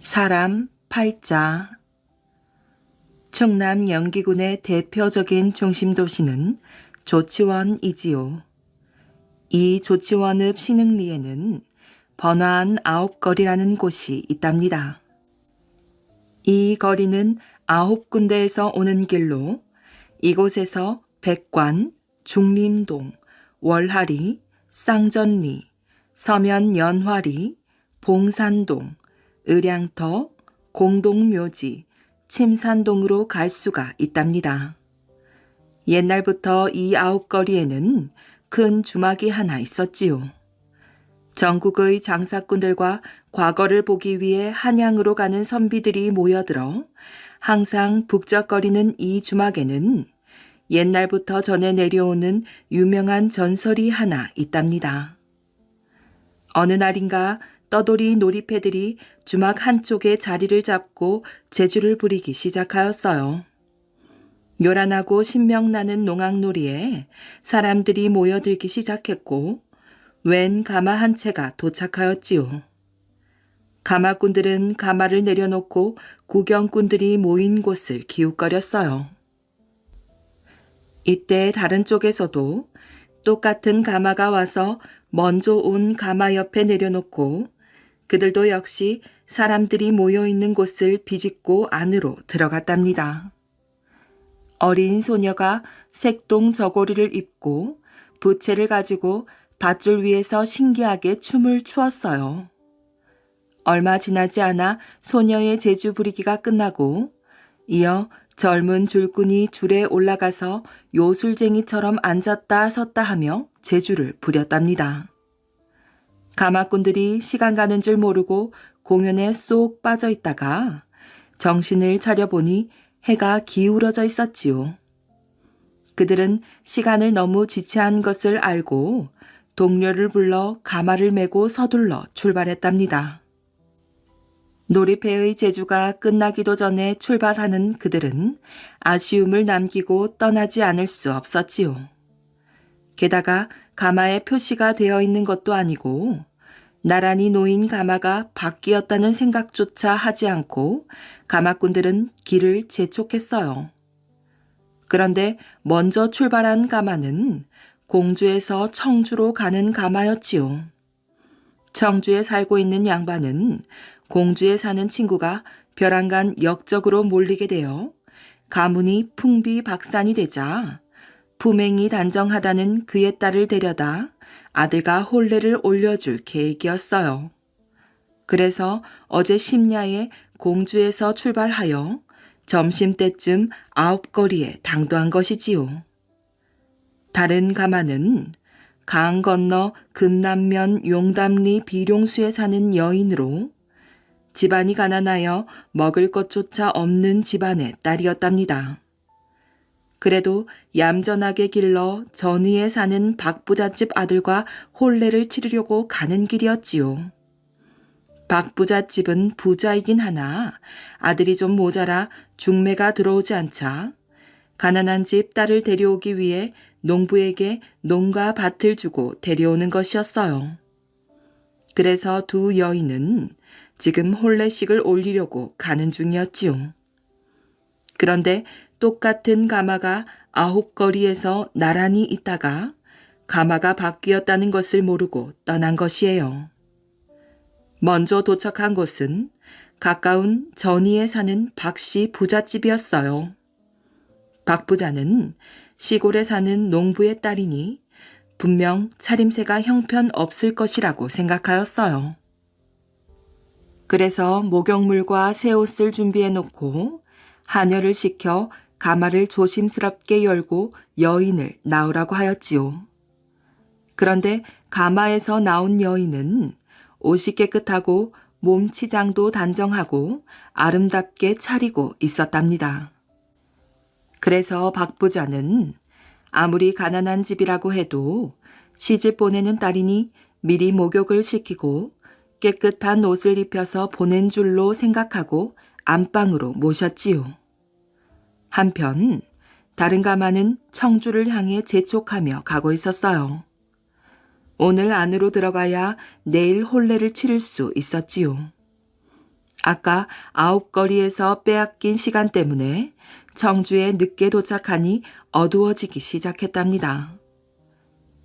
사람 팔자. 충남 영기군의 대표적인 중심도시는 조치원이지요. 이 조치원읍 신흥리에는 번화한 9거리라는 곳이 있답니다. 이 거리는 9군데에서 오는 길로 이곳에서 백관, 중림동, 월하리, 쌍전리, 서면연화리, 봉산동, 의량터, 공동묘지, 침산동으로 갈 수가 있답니다. 옛날부터 이 9거리에는 큰 주막이 하나 있었지요. 전국의 장사꾼들과 과거를 보기 위해 한양으로 가는 선비들이 모여들어 항상 북적거리는 이 주막에는 옛날부터 전해 내려오는 유명한 전설이 하나 있답니다. 어느 날인가 떠돌이 놀이패들이 주막 한쪽에 자리를 잡고 재주를 부리기 시작하였어요. 요란하고 신명나는 농악놀이에 사람들이 모여들기 시작했고 웬 가마 한 채가 도착하였지요. 가마꾼들은 가마를 내려놓고 구경꾼들이 모인 곳을 기웃거렸어요. 이때 다른 쪽에서도 똑같은 가마가 와서 먼저 온 가마 옆에 내려놓고 그들도 역시 사람들이 모여있는 곳을 비집고 안으로 들어갔답니다. 어린 소녀가 색동 저고리를 입고 부채를 가지고 밧줄 위에서 신기하게 춤을 추었어요. 얼마 지나지 않아 소녀의 재주 부리기가 끝나고 이어 젊은 줄꾼이 줄에 올라가서 요술쟁이처럼 앉았다 섰다 하며 재주를 부렸답니다. 가마꾼들이 시간 가는 줄 모르고 공연에 쏙 빠져 있다가 정신을 차려보니 해가 기울어져 있었지요. 그들은 시간을 너무 지체한 것을 알고 동료를 불러 가마를 메고 서둘러 출발했답니다. 놀이패의 재주가 끝나기도 전에 출발하는 그들은 아쉬움을 남기고 떠나지 않을 수 없었지요. 게다가 가마에 표시가 되어 있는 것도 아니고 나란히 놓인 가마가 바뀌었다는 생각조차 하지 않고 가마꾼들은 길을 재촉했어요. 그런데 먼저 출발한 가마는 공주에서 청주로 가는 가마였지요. 청주에 살고 있는 양반은 공주에 사는 친구가 벼랑간 역적으로 몰리게 되어 가문이 풍비박산이 되자 품행이 단정하다는 그의 딸을 데려다 아들과 혼례를 올려줄 계획이었어요. 그래서 어제 심야에 공주에서 출발하여 점심때쯤 9거리에 당도한 것이지요. 다른 가마는 강 건너 금남면 용담리 비룡수에 사는 여인으로 집안이 가난하여 먹을 것조차 없는 집안의 딸이었답니다. 그래도 얌전하게 길러 전위에 사는 박부잣집 아들과 혼례를 치르려고 가는 길이었지요. 박부잣집은 부자이긴 하나 아들이 좀 모자라 중매가 들어오지 않자 가난한 집 딸을 데려오기 위해 농부에게 농가 밭을 주고 데려오는 것이었어요. 그래서 두 여인은 지금 혼례식을 올리려고 가는 중이었지요. 그런데 똑같은 가마가 9거리에서 나란히 있다가 가마가 바뀌었다는 것을 모르고 떠난 것이에요. 먼저 도착한 곳은 가까운 전위에 사는 박씨 부잣집이었어요. 박 부자는 시골에 사는 농부의 딸이니 분명 차림새가 형편없을 것이라고 생각하였어요. 그래서 목욕물과 새 옷을 준비해 놓고 하녀를 시켜 가마를 조심스럽게 열고 여인을 나오라고 하였지요. 그런데 가마에서 나온 여인은 옷이 깨끗하고 몸치장도 단정하고 아름답게 차리고 있었답니다. 그래서 박 부자는 아무리 가난한 집이라고 해도 시집 보내는 딸이니 미리 목욕을 시키고 깨끗한 옷을 입혀서 보낸 줄로 생각하고 안방으로 모셨지요. 한편 다른 가마는 청주를 향해 재촉하며 가고 있었어요. 오늘 안으로 들어가야 내일 혼례를 치를 수 있었지요. 아까 아홉거리에서 빼앗긴 시간 때문에 청주에 늦게 도착하니 어두워지기 시작했답니다.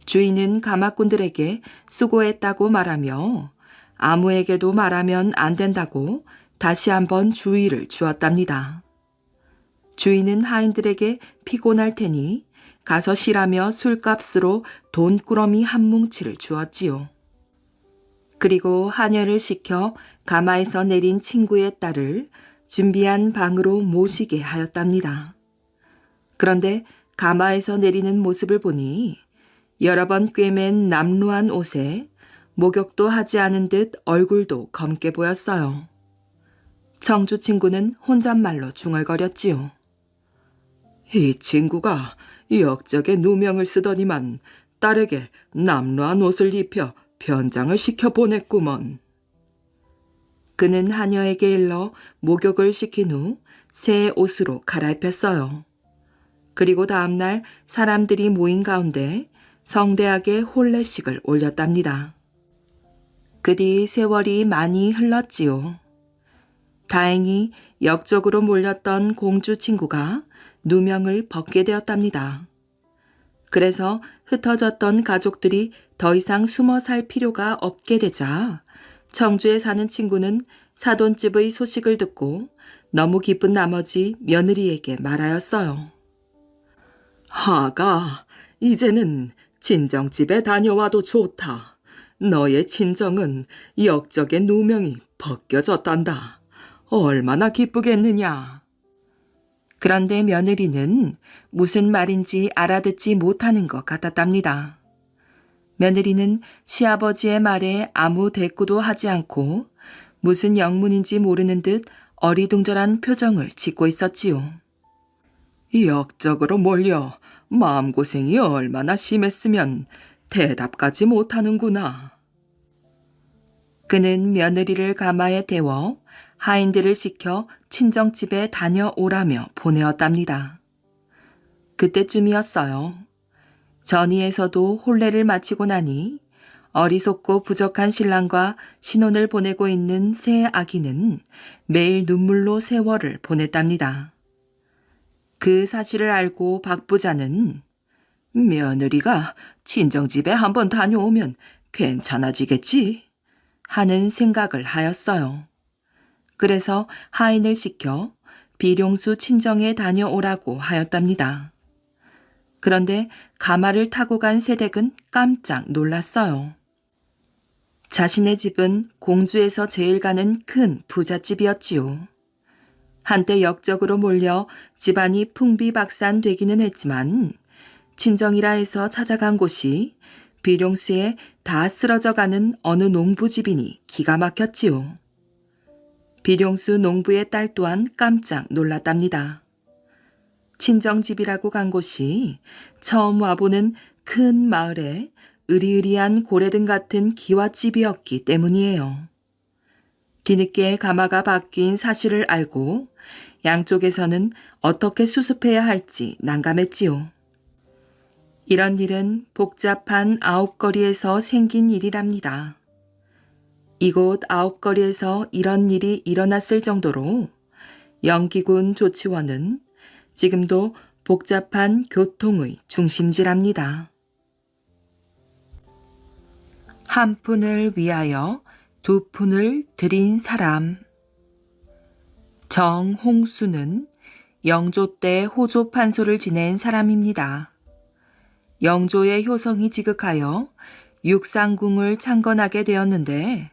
주인은 가마꾼들에게 수고했다고 말하며 아무에게도 말하면 안 된다고 다시 한번 주의를 주었답니다. 주인은 하인들에게 피곤할 테니 가서 쉬라며 술값으로 돈꾸러미 한 뭉치를 주었지요. 그리고 하녀를 시켜 가마에서 내린 친구의 딸을 준비한 방으로 모시게 하였답니다. 그런데 가마에서 내리는 모습을 보니 여러 번 꿰맨 남루한 옷에 목욕도 하지 않은 듯 얼굴도 검게 보였어요. 청주 친구는 혼잣말로 중얼거렸지요. 이 친구가 역적의 누명을 쓰더니만 딸에게 남루한 옷을 입혀 변장을 시켜보냈구먼. 그는 하녀에게 일러 목욕을 시킨 후 새 옷으로 갈아입혔어요. 그리고 다음날 사람들이 모인 가운데 성대하게 혼례식을 올렸답니다. 그 뒤 세월이 많이 흘렀지요. 다행히 역적으로 몰렸던 공주 친구가 누명을 벗게 되었답니다. 그래서 흩어졌던 가족들이 더 이상 숨어 살 필요가 없게 되자 청주에 사는 친구는 사돈집의 소식을 듣고 너무 기쁜 나머지 며느리에게 말하였어요. 하가, 이제는 친정집에 다녀와도 좋다. 너의 친정은 역적의 누명이 벗겨졌단다. 얼마나 기쁘겠느냐. 그런데 며느리는 무슨 말인지 알아듣지 못하는 것 같았답니다. 며느리는 시아버지의 말에 아무 대꾸도 하지 않고 무슨 영문인지 모르는 듯 어리둥절한 표정을 짓고 있었지요. 역적으로 몰려 마음고생이 얼마나 심했으면 대답까지 못하는구나. 그는 며느리를 가마에 태워 하인들을 시켜 친정집에 다녀오라며 보내었답니다. 그때쯤이었어요. 전이에서도 혼례를 마치고 나니 어리석고 부족한 신랑과 신혼을 보내고 있는 새 아기는 매일 눈물로 세월을 보냈답니다. 그 사실을 알고 박 부자는 며느리가 친정집에 한번 다녀오면 괜찮아지겠지 하는 생각을 하였어요. 그래서 하인을 시켜 비룡수 친정에 다녀오라고 하였답니다. 그런데 가마를 타고 간 새댁은 깜짝 놀랐어요. 자신의 집은 공주에서 제일 가는 큰 부잣집이었지요. 한때 역적으로 몰려 집안이 풍비박산되기는 했지만 친정이라 해서 찾아간 곳이 비룡수에 다 쓰러져가는 어느 농부집이니 기가 막혔지요. 비룡수 농부의 딸 또한 깜짝 놀랐답니다. 친정집이라고 간 곳이 처음 와보는 큰 마을에 으리으리한 고래등 같은 기와집이었기 때문이에요. 뒤늦게 가마가 바뀐 사실을 알고 양쪽에서는 어떻게 수습해야 할지 난감했지요. 이런 일은 복잡한 아홉거리에서 생긴 일이랍니다. 이곳 아홉거리에서 이런 일이 일어났을 정도로 영기군 조치원은 지금도 복잡한 교통의 중심지랍니다. 한 푼을 위하여 두 푼을 들인 사람. 정홍수는 영조 때 호조 판소를 지낸 사람입니다. 영조의 효성이 지극하여 육상궁을 창건하게 되었는데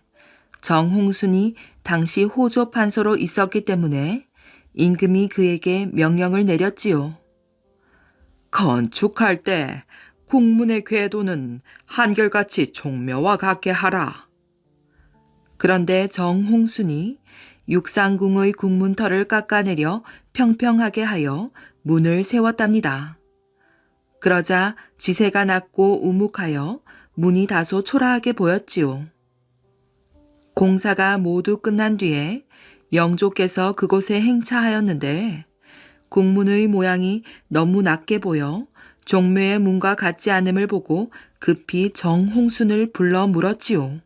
정홍순이 당시 호조 판소로 있었기 때문에 임금이 그에게 명령을 내렸지요. 건축할 때 궁문의 궤도는 한결같이 종묘와 같게 하라. 그런데 정홍순이 육상궁의 궁문터를 깎아내려 평평하게 하여 문을 세웠답니다. 그러자 지세가 낮고 우묵하여 문이 다소 초라하게 보였지요. 공사가 모두 끝난 뒤에 영조께서 그곳에 행차하였는데 궁문의 모양이 너무 낮게 보여 종묘의 문과 같지 않음을 보고 급히 정홍순을 불러 물었지요.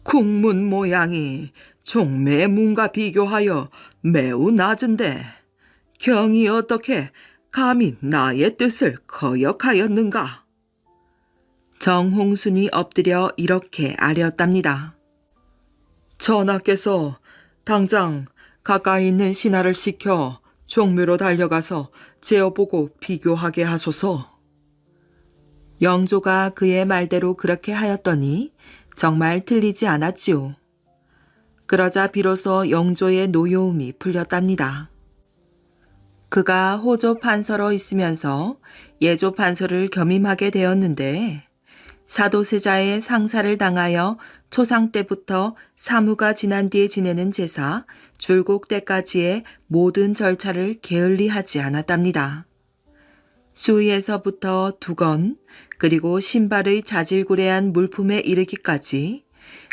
궁문 모양이 종매의 문과 비교하여 매우 낮은데 경이 어떻게 감히 나의 뜻을 거역하였는가? 정홍순이 엎드려 이렇게 아뢰었답니다. 전하께서 당장 가까이 있는 신하를 시켜 종묘로 달려가서 재어보고 비교하게 하소서. 영조가 그의 말대로 그렇게 하였더니 정말 틀리지 않았지요. 그러자 비로소 영조의 노여움이 풀렸답니다. 그가 호조 판서로 있으면서 예조 판서를 겸임하게 되었는데 사도세자의 상사를 당하여 초상 때부터 사무가 지난 뒤에 지내는 제사, 줄곡 때까지의 모든 절차를 게을리하지 않았답니다. 수의에서부터 두건, 그리고 신발의 자질구레한 물품에 이르기까지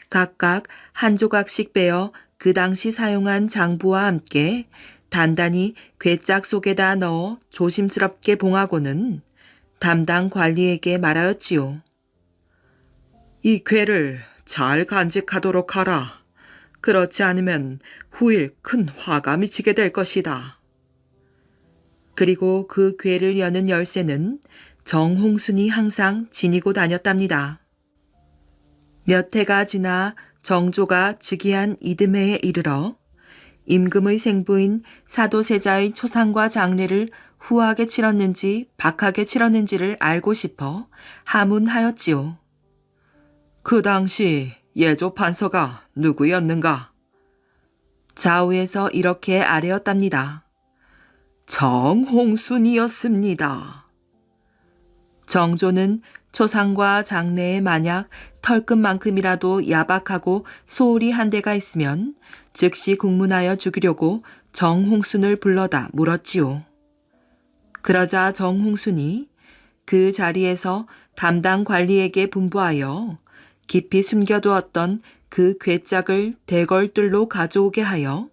각각 한 조각씩 빼어 그 당시 사용한 장부와 함께 단단히 괴짝 속에다 넣어 조심스럽게 봉하고는 담당 관리에게 말하였지요. 이 괴를 잘 간직하도록 하라. 그렇지 않으면 후일 큰 화가 미치게 될 것이다. 그리고 그 괴를 여는 열쇠는 정홍순이 항상 지니고 다녔답니다. 몇 해가 지나 정조가 즉위한 이듬해에 이르러 임금의 생부인 사도세자의 초상과 장례를 후하게 치렀는지 박하게 치렀는지를 알고 싶어 하문하였지요. 그 당시 예조 판서가 누구였는가? 좌우에서 이렇게 아뢰었답니다. 정홍순이었습니다. 정조는 초상과 장례에 만약 털끝만큼이라도 야박하고 소홀히 한 데가 있으면 즉시 국문하여 죽이려고 정홍순을 불러다 물었지요. 그러자 정홍순이 그 자리에서 담당 관리에게 분부하여 깊이 숨겨두었던 그 괴짝을 대걸들로 가져오게 하여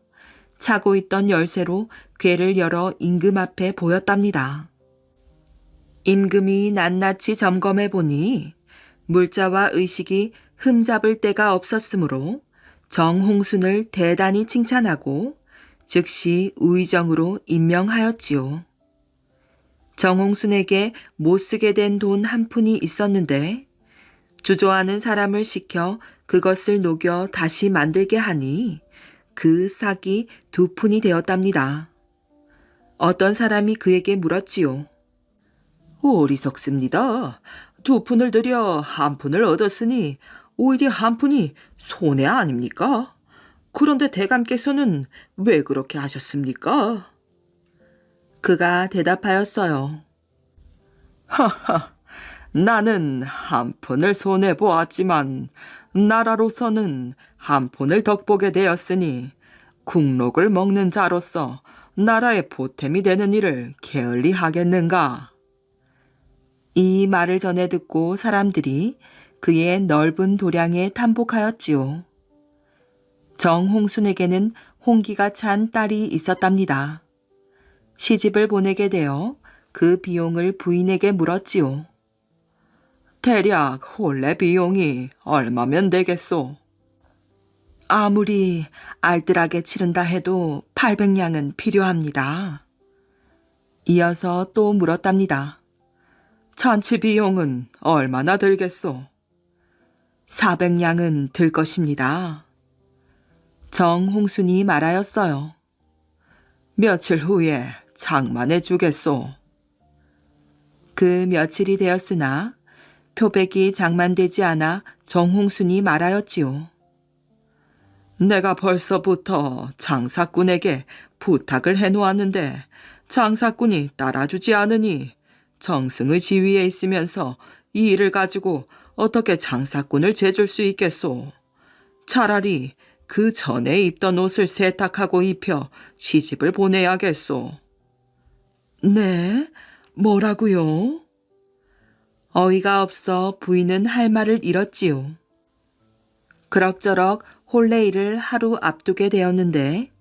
차고 있던 열쇠로 괴를 열어 임금 앞에 보였답니다. 임금이 낱낱이 점검해 보니 물자와 의식이 흠잡을 데가 없었으므로 정홍순을 대단히 칭찬하고 즉시 우의정으로 임명하였지요. 정홍순에게 못쓰게 된 돈 한 푼이 있었는데 주조하는 사람을 시켜 그것을 녹여 다시 만들게 하니 그 싹이 2푼이 되었답니다. 어떤 사람이 그에게 물었지요. 어리석습니다. 2푼을 들여 1푼을 얻었으니 오히려 1푼이 손해 아닙니까? 그런데 대감께서는 왜 그렇게 하셨습니까? 그가 대답하였어요. 하하, 나는 1푼을 손해보았지만 나라로서는 1푼을 덕보게 되었으니 국록을 먹는 자로서 나라의 보탬이 되는 일을 게을리 하겠는가? 이 말을 전해 듣고 사람들이 그의 넓은 도량에 탐복하였지요. 정홍순에게는 홍기가 찬 딸이 있었답니다. 시집을 보내게 되어 그 비용을 부인에게 물었지요. 대략 혼례 비용이 얼마면 되겠소? 아무리 알뜰하게 치른다 해도 800냥은 필요합니다. 이어서 또 물었답니다. 잔치 비용은 얼마나 들겠소? 400냥은 들 것입니다. 정홍순이 말하였어요. 며칠 후에 장만해 주겠소. 그 며칠이 되었으나 표백이 장만되지 않아 정홍순이 말하였지요. 내가 벌써부터 장사꾼에게 부탁을 해놓았는데 장사꾼이 따라주지 않으니 정승의 지위에 있으면서 이 일을 가지고 어떻게 장사꾼을 재줄 수 있겠소? 차라리 그 전에 입던 옷을 세탁하고 입혀 시집을 보내야겠소. 네? 뭐라고요? 어이가 없어 부인은 할 말을 잃었지요. 그럭저럭 혼례일을 하루 앞두게 되었는데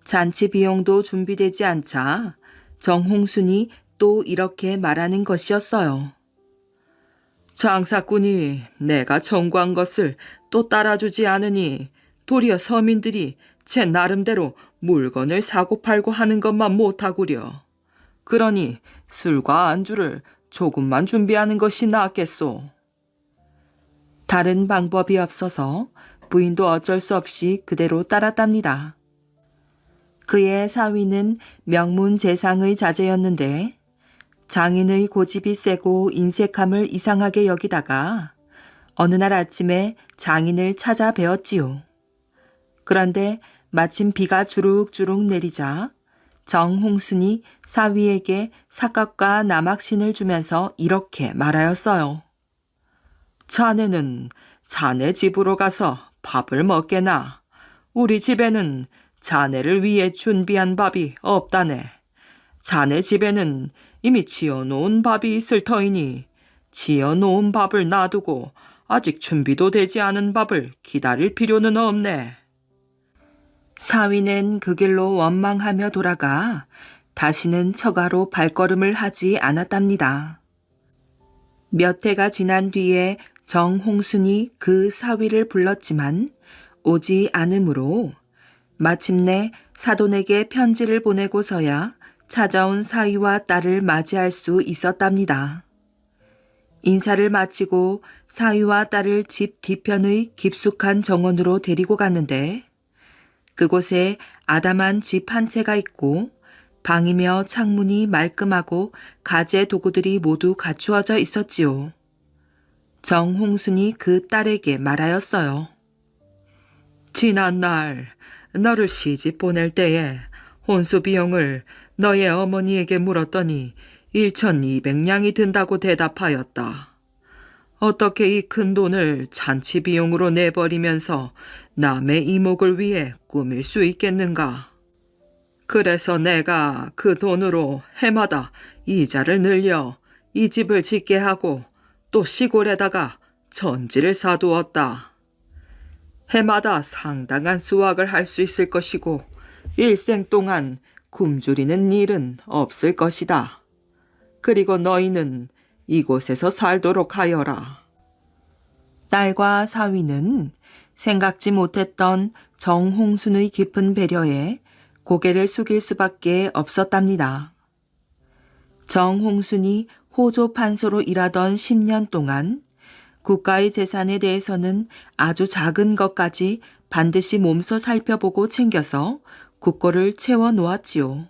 잔치 비용도 준비되지 않자 정홍순이 또 이렇게 말하는 것이었어요. 장사꾼이 내가 청구한 것을 또 따라주지 않으니 도리어 서민들이 제 나름대로 물건을 사고 팔고 하는 것만 못하구려. 그러니 술과 안주를 조금만 준비하는 것이 낫겠소. 다른 방법이 없어서 부인도 어쩔 수 없이 그대로 따랐답니다. 그의 사위는 명문재상의 자제였는데 장인의 고집이 세고 인색함을 이상하게 여기다가 어느 날 아침에 장인을 찾아뵈었지요. 그런데 마침 비가 주룩주룩 내리자 정홍순이 사위에게 삿갓과 남학신을 주면서 이렇게 말하였어요. 자네는 자네 집으로 가서 밥을 먹게나. 우리 집에는 자네를 위해 준비한 밥이 없다네. 자네 집에는 이미 지어놓은 밥이 있을 터이니 지어놓은 밥을 놔두고 아직 준비도 되지 않은 밥을 기다릴 필요는 없네. 사위는 그 길로 원망하며 돌아가 다시는 처가로 발걸음을 하지 않았답니다. 몇 해가 지난 뒤에 정홍순이 그 사위를 불렀지만 오지 않으므로 마침내 사돈에게 편지를 보내고서야 찾아온 사위와 딸을 맞이할 수 있었답니다. 인사를 마치고 사위와 딸을 집 뒤편의 깊숙한 정원으로 데리고 갔는데 그곳에 아담한 집 한 채가 있고 방이며 창문이 말끔하고 가재 도구들이 모두 갖추어져 있었지요. 정홍순이 그 딸에게 말하였어요. 지난날 너를 시집 보낼 때에 혼수 비용을 너의 어머니에게 물었더니 1,200냥이 든다고 대답하였다. 어떻게 이 큰 돈을 잔치 비용으로 내버리면서 남의 이목을 위해 꾸밀 수 있겠는가? 그래서 내가 그 돈으로 해마다 이자를 늘려 이 집을 짓게 하고 또 시골에다가 전지를 사두었다. 해마다 상당한 수확을 할 수 있을 것이고 일생 동안 굶주리는 일은 없을 것이다. 그리고 너희는 이곳에서 살도록 하여라. 딸과 사위는 생각지 못했던 정홍순의 깊은 배려에 고개를 숙일 수밖에 없었답니다. 정홍순이 호조 판소로 일하던 10년 동안 국가의 재산에 대해서는 아주 작은 것까지 반드시 몸소 살펴보고 챙겨서 국고를 채워 놓았지요.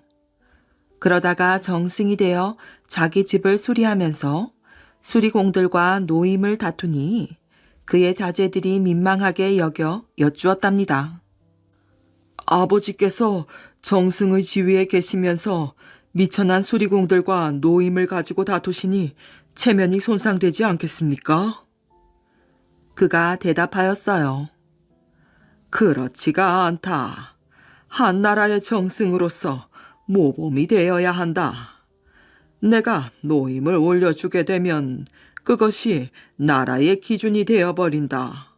그러다가 정승이 되어 자기 집을 수리하면서 수리공들과 노임을 다투니 그의 자제들이 민망하게 여겨 여쭈었답니다. 아버지께서 정승의 지위에 계시면서 미천한 수리공들과 노임을 가지고 다투시니 체면이 손상되지 않겠습니까? 그가 대답하였어요. 그렇지가 않다. 한 나라의 정승으로서 모범이 되어야 한다. 내가 노임을 올려주게 되면 그것이 나라의 기준이 되어버린다.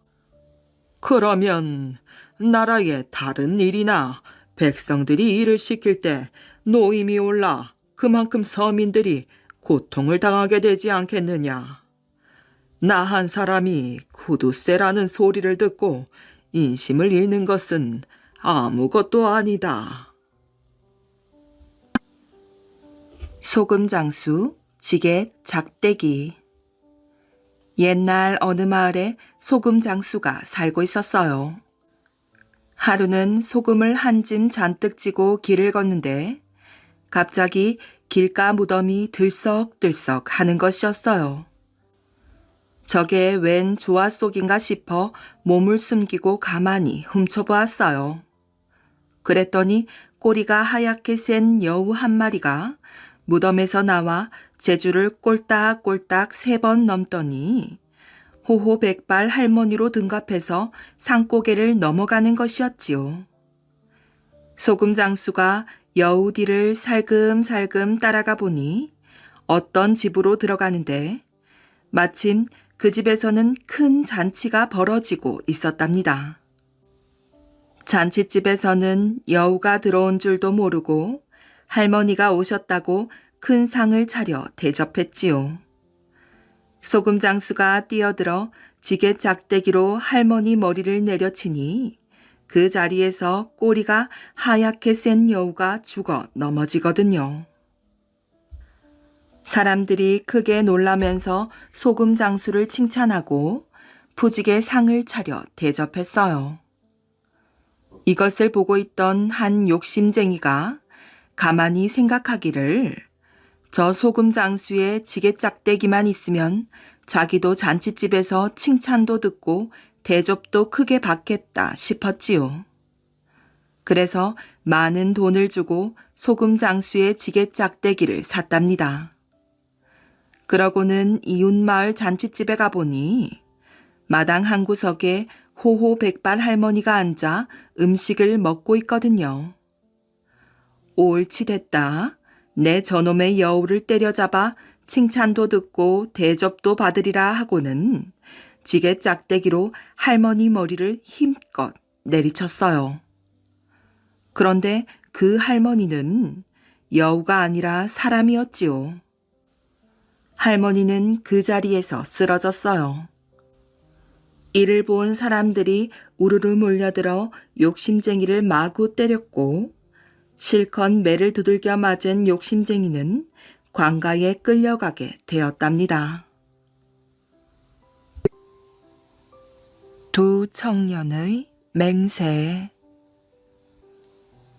그러면 나라의 다른 일이나 백성들이 일을 시킬 때 노임이 올라 그만큼 서민들이 고통을 당하게 되지 않겠느냐. 나 한 사람이 구두쇠라는 소리를 듣고 인심을 잃는 것은 아무것도 아니다. 소금 장수, 지게 작대기. 옛날 어느 마을에 소금 장수가 살고 있었어요. 하루는 소금을 한 짐 잔뜩 지고 길을 걷는데 갑자기 길가 무덤이 들썩들썩 하는 것이었어요. 저게 웬 조화 속인가 싶어 몸을 숨기고 가만히 훔쳐보았어요. 그랬더니 꼬리가 하얗게 센 여우 한 마리가 무덤에서 나와 제주를 꼴딱꼴딱 3번 넘더니 호호백발 할머니로 등갑해서 산고개를 넘어가는 것이었지요. 소금 장수가 여우 뒤를 살금살금 따라가 보니 어떤 집으로 들어가는데 마침 그 집에서는 큰 잔치가 벌어지고 있었답니다. 잔치집에서는 여우가 들어온 줄도 모르고 할머니가 오셨다고 큰 상을 차려 대접했지요. 소금 장수가 뛰어들어 지게 짝대기로 할머니 머리를 내려치니 그 자리에서 꼬리가 하얗게 센 여우가 죽어 넘어지거든요. 사람들이 크게 놀라면서 소금 장수를 칭찬하고 푸직의 상을 차려 대접했어요. 이것을 보고 있던 한 욕심쟁이가 가만히 생각하기를 저 소금 장수의 지게짝대기만 있으면 자기도 잔치집에서 칭찬도 듣고 대접도 크게 받겠다 싶었지요. 그래서 많은 돈을 주고 소금 장수의 지게짝대기를 샀답니다. 그러고는 이웃마을 잔치집에 가보니 마당 한 구석에 호호백발 할머니가 앉아 음식을 먹고 있거든요. 옳지 됐다. 내 저놈의 여우를 때려잡아 칭찬도 듣고 대접도 받으리라 하고는 지게 짝대기로 할머니 머리를 힘껏 내리쳤어요. 그런데 그 할머니는 여우가 아니라 사람이었지요. 할머니는 그 자리에서 쓰러졌어요. 이를 본 사람들이 우르르 몰려들어 욕심쟁이를 마구 때렸고 실컷 매를 두들겨 맞은 욕심쟁이는 관가에 끌려가게 되었답니다. 두 청년의 맹세.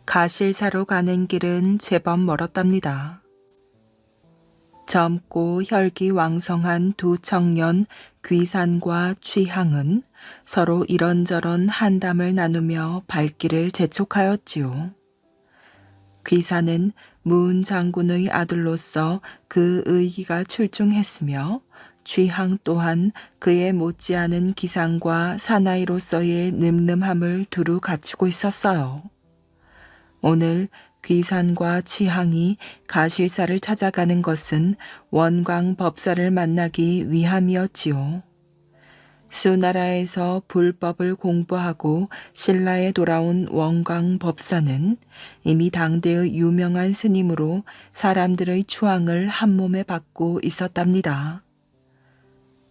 가실사로 가는 길은 제법 멀었답니다. 젊고 혈기왕성한 두 청년 귀산과 취향은 서로 이런저런 한담을 나누며 발길을 재촉하였지요. 귀산은 문 장군의 아들로서 그 의기가 출중했으며 취향 또한 그의 못지않은 기상과 사나이로서의 늠름함을 두루 갖추고 있었어요. 오늘 귀산과 취향이 가실사를 찾아가는 것은 원광 법사를 만나기 위함이었지요. 수나라에서 불법을 공부하고 신라에 돌아온 원광 법사는 이미 당대의 유명한 스님으로 사람들의 추앙을 한몸에 받고 있었답니다.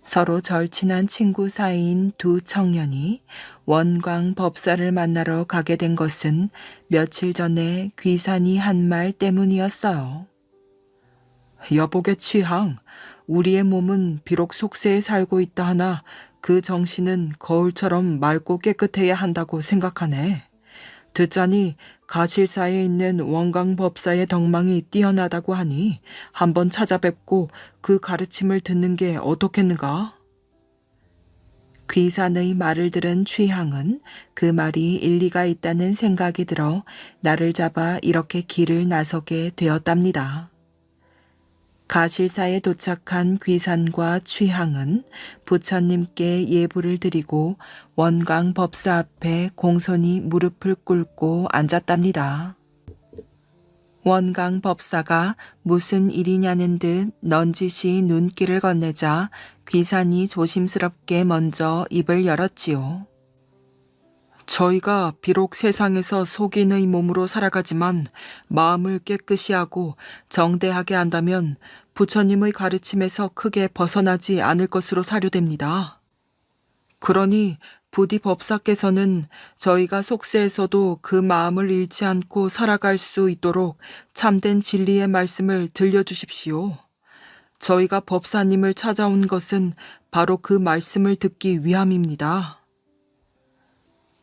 서로 절친한 친구 사이인 두 청년이 원광 법사를 만나러 가게 된 것은 며칠 전에 귀산이 한 말 때문이었어요. 여복의 취향, 우리의 몸은 비록 속세에 살고 있다 하나 그 정신은 거울처럼 맑고 깨끗해야 한다고 생각하네. 듣자니 가실사에 있는 원광 법사의 덕망이 뛰어나다고 하니 한번 찾아뵙고 그 가르침을 듣는 게 어떻겠는가? 귀산의 말을 들은 취향은 그 말이 일리가 있다는 생각이 들어 나를 잡아 이렇게 길을 나서게 되었답니다. 가실사에 도착한 귀산과 취향은 부처님께 예불을 드리고 원광 법사 앞에 공손히 무릎을 꿇고 앉았답니다. 원광 법사가 무슨 일이냐는 듯 넌지시 눈길을 건네자 귀산이 조심스럽게 먼저 입을 열었지요. 저희가 비록 세상에서 속인의 몸으로 살아가지만 마음을 깨끗이 하고 정대하게 한다면 부처님의 가르침에서 크게 벗어나지 않을 것으로 사료됩니다. 그러니 부디 법사께서는 저희가 속세에서도 그 마음을 잃지 않고 살아갈 수 있도록 참된 진리의 말씀을 들려주십시오. 저희가 법사님을 찾아온 것은 바로 그 말씀을 듣기 위함입니다.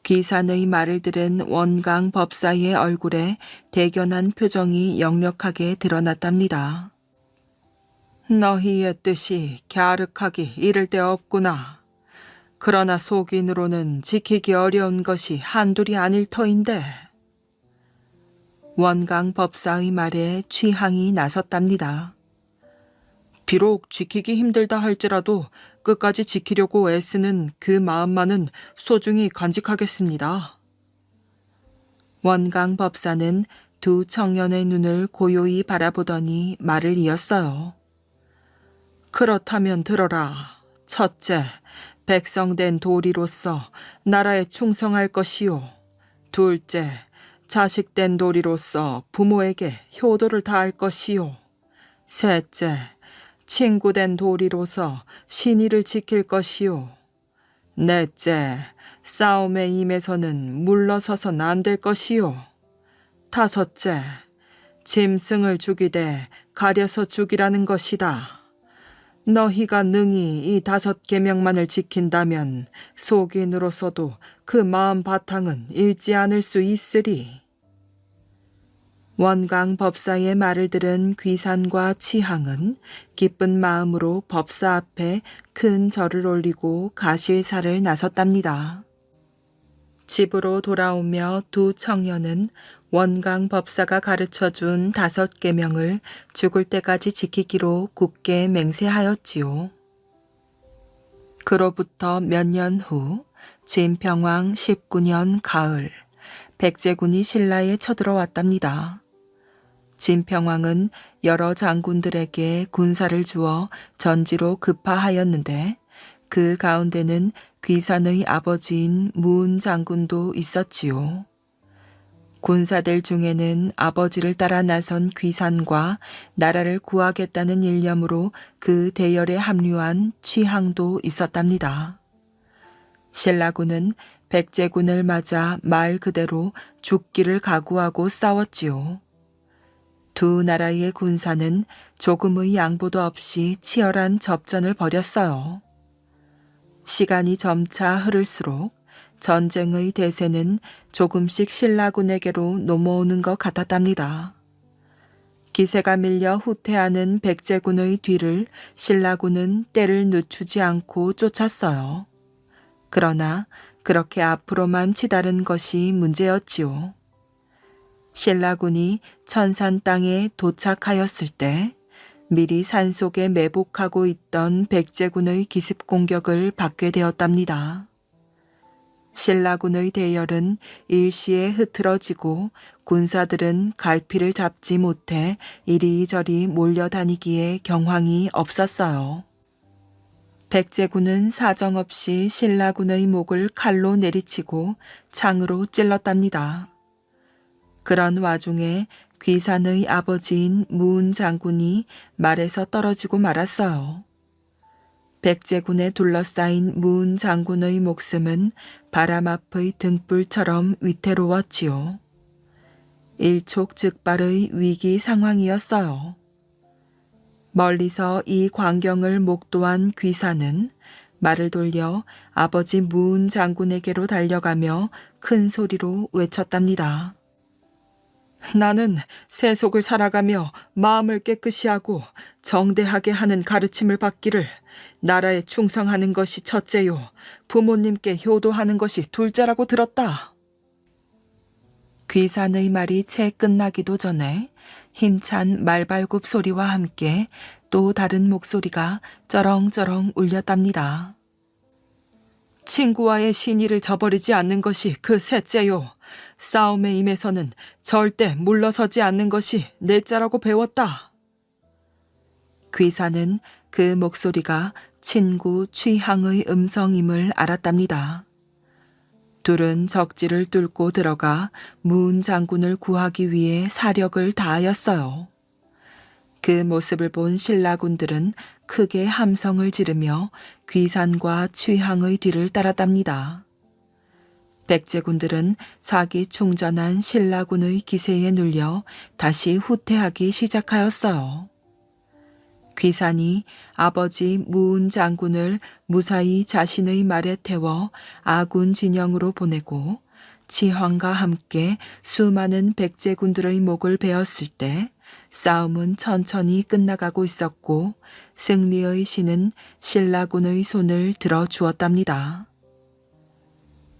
귀산의 말을 들은 원광 법사의 얼굴에 대견한 표정이 역력하게 드러났답니다. 너희의 뜻이 갸륵하기 이를 데 없구나. 그러나 속인으로는 지키기 어려운 것이 한둘이 아닐 터인데. 원광 법사의 말에 취향이 나섰답니다. 비록 지키기 힘들다 할지라도 끝까지 지키려고 애쓰는 그 마음만은 소중히 간직하겠습니다. 원광 법사는 두 청년의 눈을 고요히 바라보더니 말을 이었어요. 그렇다면 들어라. 첫째, 백성된 도리로서 나라에 충성할 것이요. 둘째, 자식된 도리로서 부모에게 효도를 다할 것이요. 셋째, 친구된 도리로서 신의를 지킬 것이요. 넷째, 싸움에 임해서는 물러서선 안 될 것이요. 다섯째, 짐승을 죽이되 가려서 죽이라는 것이다. 너희가 능히 이 5계명만을 지킨다면 속인으로서도 그 마음 바탕은 잃지 않을 수 있으리. 원강 법사의 말을 들은 귀산과 치항은 기쁜 마음으로 법사 앞에 큰 절을 올리고 가실사를 나섰답니다. 집으로 돌아오며 두 청년은 원강 법사가 가르쳐준 5계명을 죽을 때까지 지키기로 굳게 맹세하였지요. 그로부터 몇 년 후 진평왕 19년 가을, 백제군이 신라에 쳐들어왔답니다. 진평왕은 여러 장군들에게 군사를 주어 전지로 급파하였는데 그 가운데는 귀산의 아버지인 무은 장군도 있었지요. 군사들 중에는 아버지를 따라 나선 귀산과 나라를 구하겠다는 일념으로 그 대열에 합류한 취항도 있었답니다. 신라군은 백제군을 맞아 말 그대로 죽기를 각오하고 싸웠지요. 두 나라의 군사는 조금의 양보도 없이 치열한 접전을 벌였어요. 시간이 점차 흐를수록 전쟁의 대세는 조금씩 신라군에게로 넘어오는 것 같았답니다. 기세가 밀려 후퇴하는 백제군의 뒤를 신라군은 때를 늦추지 않고 쫓았어요. 그러나 그렇게 앞으로만 치달은 것이 문제였지요. 신라군이 천산 땅에 도착하였을 때 미리 산속에 매복하고 있던 백제군의 기습 공격을 받게 되었답니다. 신라군의 대열은 일시에 흐트러지고 군사들은 갈피를 잡지 못해 이리저리 몰려다니기에 경황이 없었어요. 백제군은 사정없이 신라군의 목을 칼로 내리치고 창으로 찔렀답니다. 그런 와중에 귀산의 아버지인 무은 장군이 말에서 떨어지고 말았어요. 백제군에 둘러싸인 무은 장군의 목숨은 바람 앞의 등불처럼 위태로웠지요. 일촉즉발의 위기 상황이었어요. 멀리서 이 광경을 목도한 귀산은 말을 돌려 아버지 무은 장군에게로 달려가며 큰 소리로 외쳤답니다. 나는 세속을 살아가며 마음을 깨끗이 하고 정대하게 하는 가르침을 받기를, 나라에 충성하는 것이 첫째요, 부모님께 효도하는 것이 둘째라고 들었다. 귀산의 말이 채 끝나기도 전에 힘찬 말발굽 소리와 함께 또 다른 목소리가 쩌렁쩌렁 울렸답니다. 친구와의 신의를 저버리지 않는 것이 그 셋째요. 싸움에 임해서는 절대 물러서지 않는 것이 넷째라고 배웠다. 귀사는 그 목소리가 친구 취향의 음성임을 알았답니다. 둘은 적지를 뚫고 들어가 무은 장군을 구하기 위해 사력을 다하였어요. 그 모습을 본 신라군들은 크게 함성을 지르며 귀산과 취향의 뒤를 따랐답니다. 백제군들은 사기 충전한 신라군의 기세에 눌려 다시 후퇴하기 시작하였어요. 귀산이 아버지 무은 장군을 무사히 자신의 말에 태워 아군 진영으로 보내고 치황과 함께 수많은 백제군들의 목을 베었을 때 싸움은 천천히 끝나가고 있었고 승리의 신은 신라군의 손을 들어주었답니다.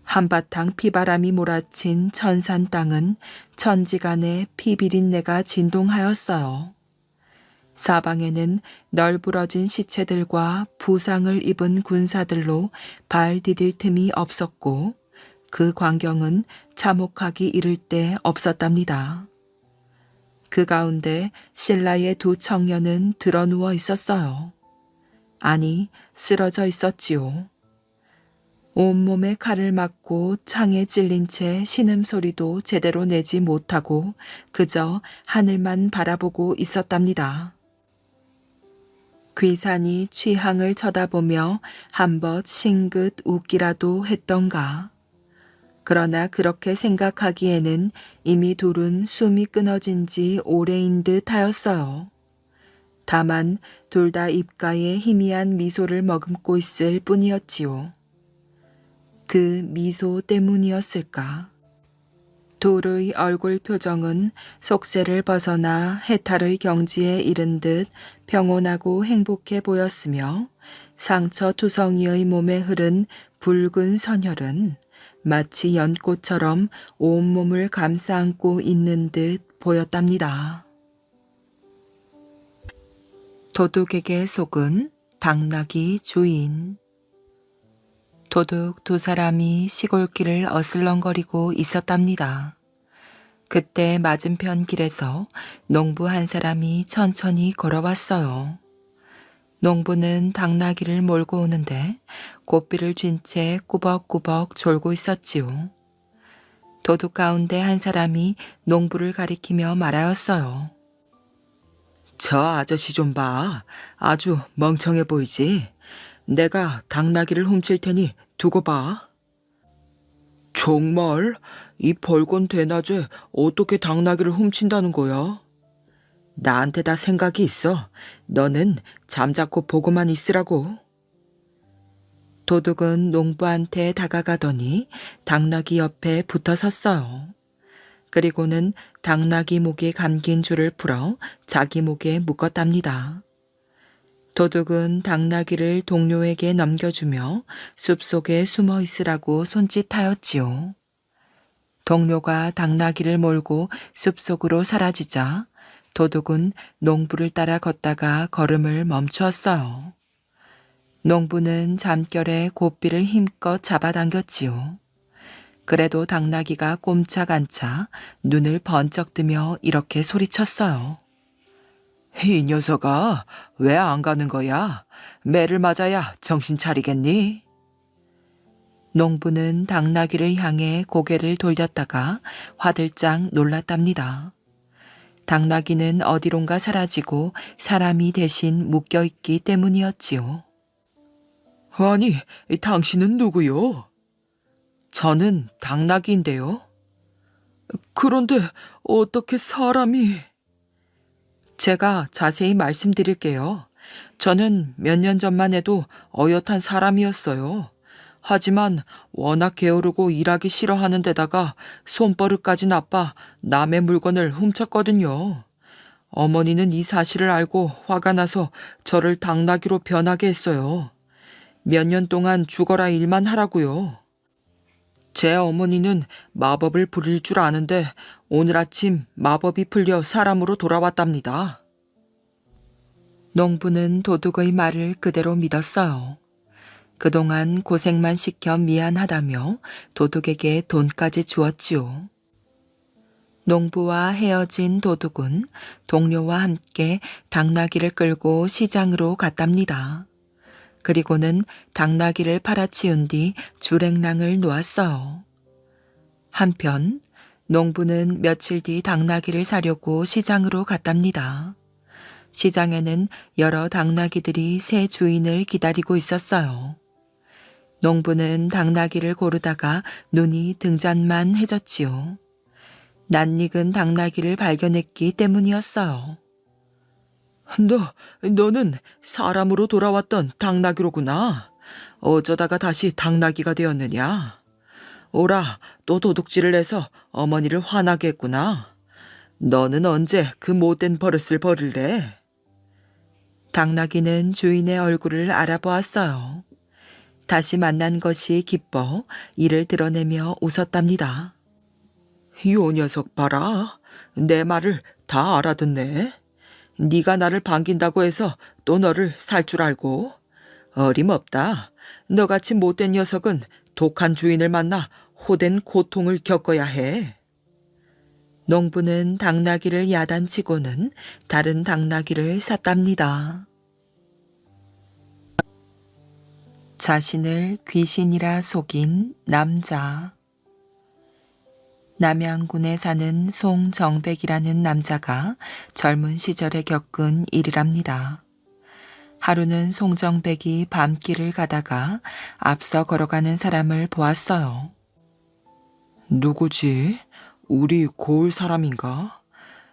한바탕 피바람이 몰아친 천산 땅은 천지간에 피비린내가 진동하였어요. 사방에는 널브러진 시체들과 부상을 입은 군사들로 발 디딜 틈이 없었고 그 광경은 참혹하기 이를 데 없었답니다. 그 가운데 신라의 두 청년은 드러누워 있었어요. 아니, 쓰러져 있었지요. 온몸에 칼을 맞고 창에 찔린 채 신음소리도 제대로 내지 못하고 그저 하늘만 바라보고 있었답니다. 귀산이 취향을 쳐다보며 한벗 싱긋 웃기라도 했던가 그러나 그렇게 생각하기에는 이미 둘은 숨이 끊어진 지 오래인 듯 하였어요. 다만 둘 다 입가에 희미한 미소를 머금고 있을 뿐이었지요. 그 미소 때문이었을까? 둘의 얼굴 표정은 속세를 벗어나 해탈의 경지에 이른 듯 평온하고 행복해 보였으며 상처투성이의 몸에 흐른 붉은 선혈은 마치 연꽃처럼 온몸을 감싸안고 있는 듯 보였답니다. 도둑에게 속은 당나귀 주인. 도둑 두 사람이 시골길을 어슬렁거리고 있었답니다. 그때 맞은편 길에서 농부 한 사람이 천천히 걸어왔어요. 농부는 당나귀를 몰고 오는데 고삐를 쥔 채 꾸벅꾸벅 졸고 있었지요. 도둑 가운데 한 사람이 농부를 가리키며 말하였어요. 저 아저씨 좀 봐. 아주 멍청해 보이지? 내가 당나귀를 훔칠 테니 두고 봐. 정말? 이 벌건 대낮에 어떻게 당나귀를 훔친다는 거야? 나한테 다 생각이 있어. 너는 잠자코 보고만 있으라고. 도둑은 농부한테 다가가더니 당나귀 옆에 붙어 섰어요. 그리고는 당나귀 목에 감긴 줄을 풀어 자기 목에 묶었답니다. 도둑은 당나귀를 동료에게 넘겨주며 숲속에 숨어 있으라고 손짓하였지요. 동료가 당나귀를 몰고 숲속으로 사라지자 도둑은 농부를 따라 걷다가 걸음을 멈추었어요. 농부는 잠결에 고삐를 힘껏 잡아당겼지요. 그래도 당나귀가 꼼짝 않자 눈을 번쩍 뜨며 이렇게 소리쳤어요. 이 녀석아, 왜 안 가는 거야? 매를 맞아야 정신 차리겠니? 농부는 당나귀를 향해 고개를 돌렸다가 화들짝 놀랐답니다. 당나귀는 어디론가 사라지고 사람이 대신 묶여있기 때문이었지요. 아니, 당신은 누구요? 저는 당나귀인데요. 그런데 어떻게 사람이... 제가 자세히 말씀드릴게요. 저는 몇 년 전만 해도 어엿한 사람이었어요. 하지만 워낙 게으르고 일하기 싫어하는 데다가 손버릇까지 나빠 남의 물건을 훔쳤거든요. 어머니는 이 사실을 알고 화가 나서 저를 당나귀로 변하게 했어요. 몇 년 동안 죽어라 일만 하라고요. 제 어머니는 마법을 부릴 줄 아는데 오늘 아침 마법이 풀려 사람으로 돌아왔답니다. 농부는 도둑의 말을 그대로 믿었어요. 그동안 고생만 시켜 미안하다며 도둑에게 돈까지 주었지요. 농부와 헤어진 도둑은 동료와 함께 당나귀를 끌고 시장으로 갔답니다. 그리고는 당나귀를 팔아치운 뒤 주랭랑을 놓았어요. 한편 농부는 며칠 뒤 당나귀를 사려고 시장으로 갔답니다. 시장에는 여러 당나귀들이 새 주인을 기다리고 있었어요. 농부는 당나귀를 고르다가 눈이 등잔만 해졌지요. 낯익은 당나귀를 발견했기 때문이었어요. 너는 사람으로 돌아왔던 당나귀로구나. 어쩌다가 다시 당나귀가 되었느냐? 오라, 또 도둑질을 해서 어머니를 화나게 했구나. 너는 언제 그 못된 버릇을 버릴래? 당나귀는 주인의 얼굴을 알아보았어요. 다시 만난 것이 기뻐 이를 드러내며 웃었답니다. 이 녀석 봐라. 내 말을 다 알아듣네. 네가 나를 반긴다고 해서 또 너를 살 줄 알고. 어림없다. 너같이 못된 녀석은 독한 주인을 만나 호된 고통을 겪어야 해. 농부는 당나귀를 야단치고는 다른 당나귀를 샀답니다. 자신을 귀신이라 속인 남자. 남양군에 사는 송정백이라는 남자가 젊은 시절에 겪은 일이랍니다. 하루는 송정백이 밤길을 가다가 앞서 걸어가는 사람을 보았어요. 누구지? 우리 고을 사람인가?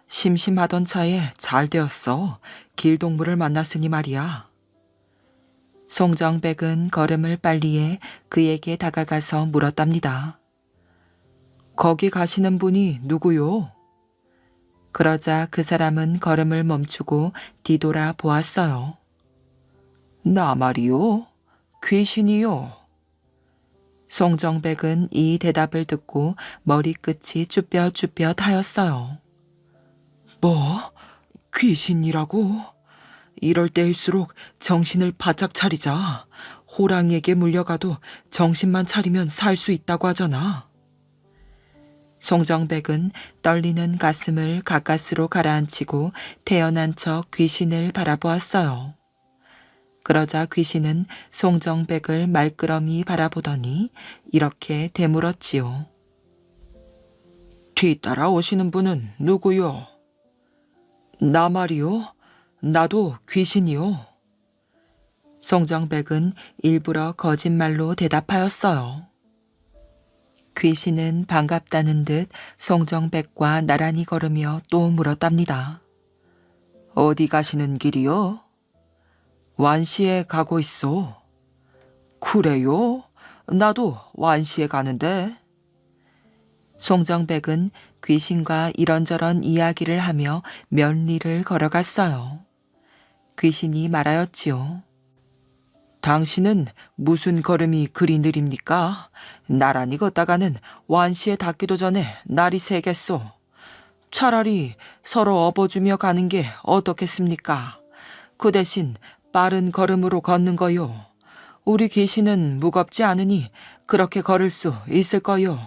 심심하던 차에 잘 되었어. 길동무를 만났으니 말이야. 송정백은 걸음을 빨리 해 그에게 다가가서 물었답니다. 거기 가시는 분이 누구요? 그러자 그 사람은 걸음을 멈추고 뒤돌아 보았어요. 나 말이요? 귀신이요? 송정백은 이 대답을 듣고 머리끝이 쭈뼛쭈뼛하였어요. 뭐? 귀신이라고? 이럴 때일수록 정신을 바짝 차리자. 호랑이에게 물려가도 정신만 차리면 살 수 있다고 하잖아. 송정백은 떨리는 가슴을 가까스로 가라앉히고 태어난 척 귀신을 바라보았어요. 그러자 귀신은 송정백을 말끄러미 바라보더니 이렇게 되물었지요. 뒤따라 오시는 분은 누구요? 나 말이요? 나도 귀신이요. 송정백은 일부러 거짓말로 대답하였어요. 귀신은 반갑다는 듯 송정백과 나란히 걸으며 또 물었답니다. 어디 가시는 길이요? 완시에 가고 있어. 그래요? 나도 완시에 가는데. 송정백은 귀신과 이런저런 이야기를 하며 면리를 걸어갔어요. 귀신이 말하였지요. 당신은 무슨 걸음이 그리 느립니까? 나란히 걷다가는 완시에 닿기도 전에 날이 새겠소. 차라리 서로 업어주며 가는 게 어떻겠습니까? 그 대신 빠른 걸음으로 걷는 거요. 우리 귀신은 무겁지 않으니 그렇게 걸을 수 있을 거요.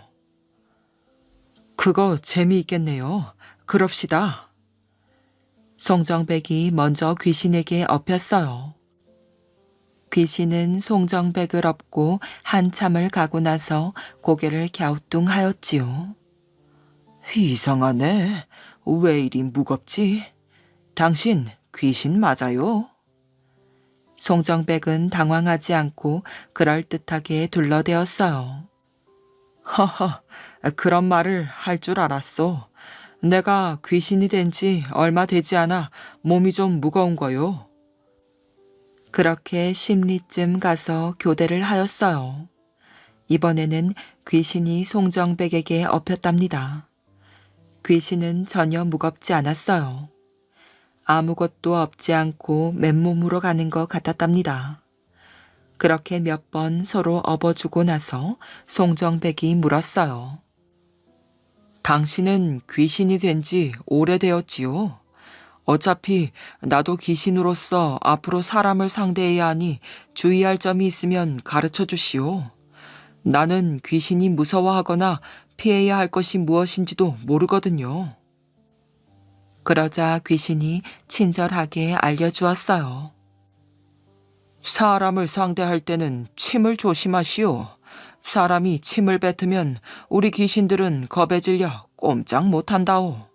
그거 재미있겠네요. 그럽시다. 송정백이 먼저 귀신에게 엎였어요. 귀신은 송정백을 엎고 한참을 가고 나서 고개를 갸우뚱하였지요. 이상하네. 왜 이리 무겁지? 당신 귀신 맞아요? 송정백은 당황하지 않고 그럴듯하게 둘러대었어요. 허허, 그런 말을 할 줄 알았어. 내가 귀신이 된 지 얼마 되지 않아 몸이 좀 무거운 거요. 그렇게 심리쯤 가서 교대를 하였어요. 이번에는 귀신이 송정백에게 엎였답니다. 귀신은 전혀 무겁지 않았어요. 아무것도 없지 않고 맨몸으로 가는 것 같았답니다. 그렇게 몇 번 서로 업어주고 나서 송정백이 물었어요. 당신은 귀신이 된 지 오래되었지요? 어차피 나도 귀신으로서 앞으로 사람을 상대해야 하니 주의할 점이 있으면 가르쳐 주시오. 나는 귀신이 무서워하거나 피해야 할 것이 무엇인지도 모르거든요. 그러자 귀신이 친절하게 알려주었어요. 사람을 상대할 때는 침을 조심하시오. 사람이 침을 뱉으면 우리 귀신들은 겁에 질려 꼼짝 못한다오.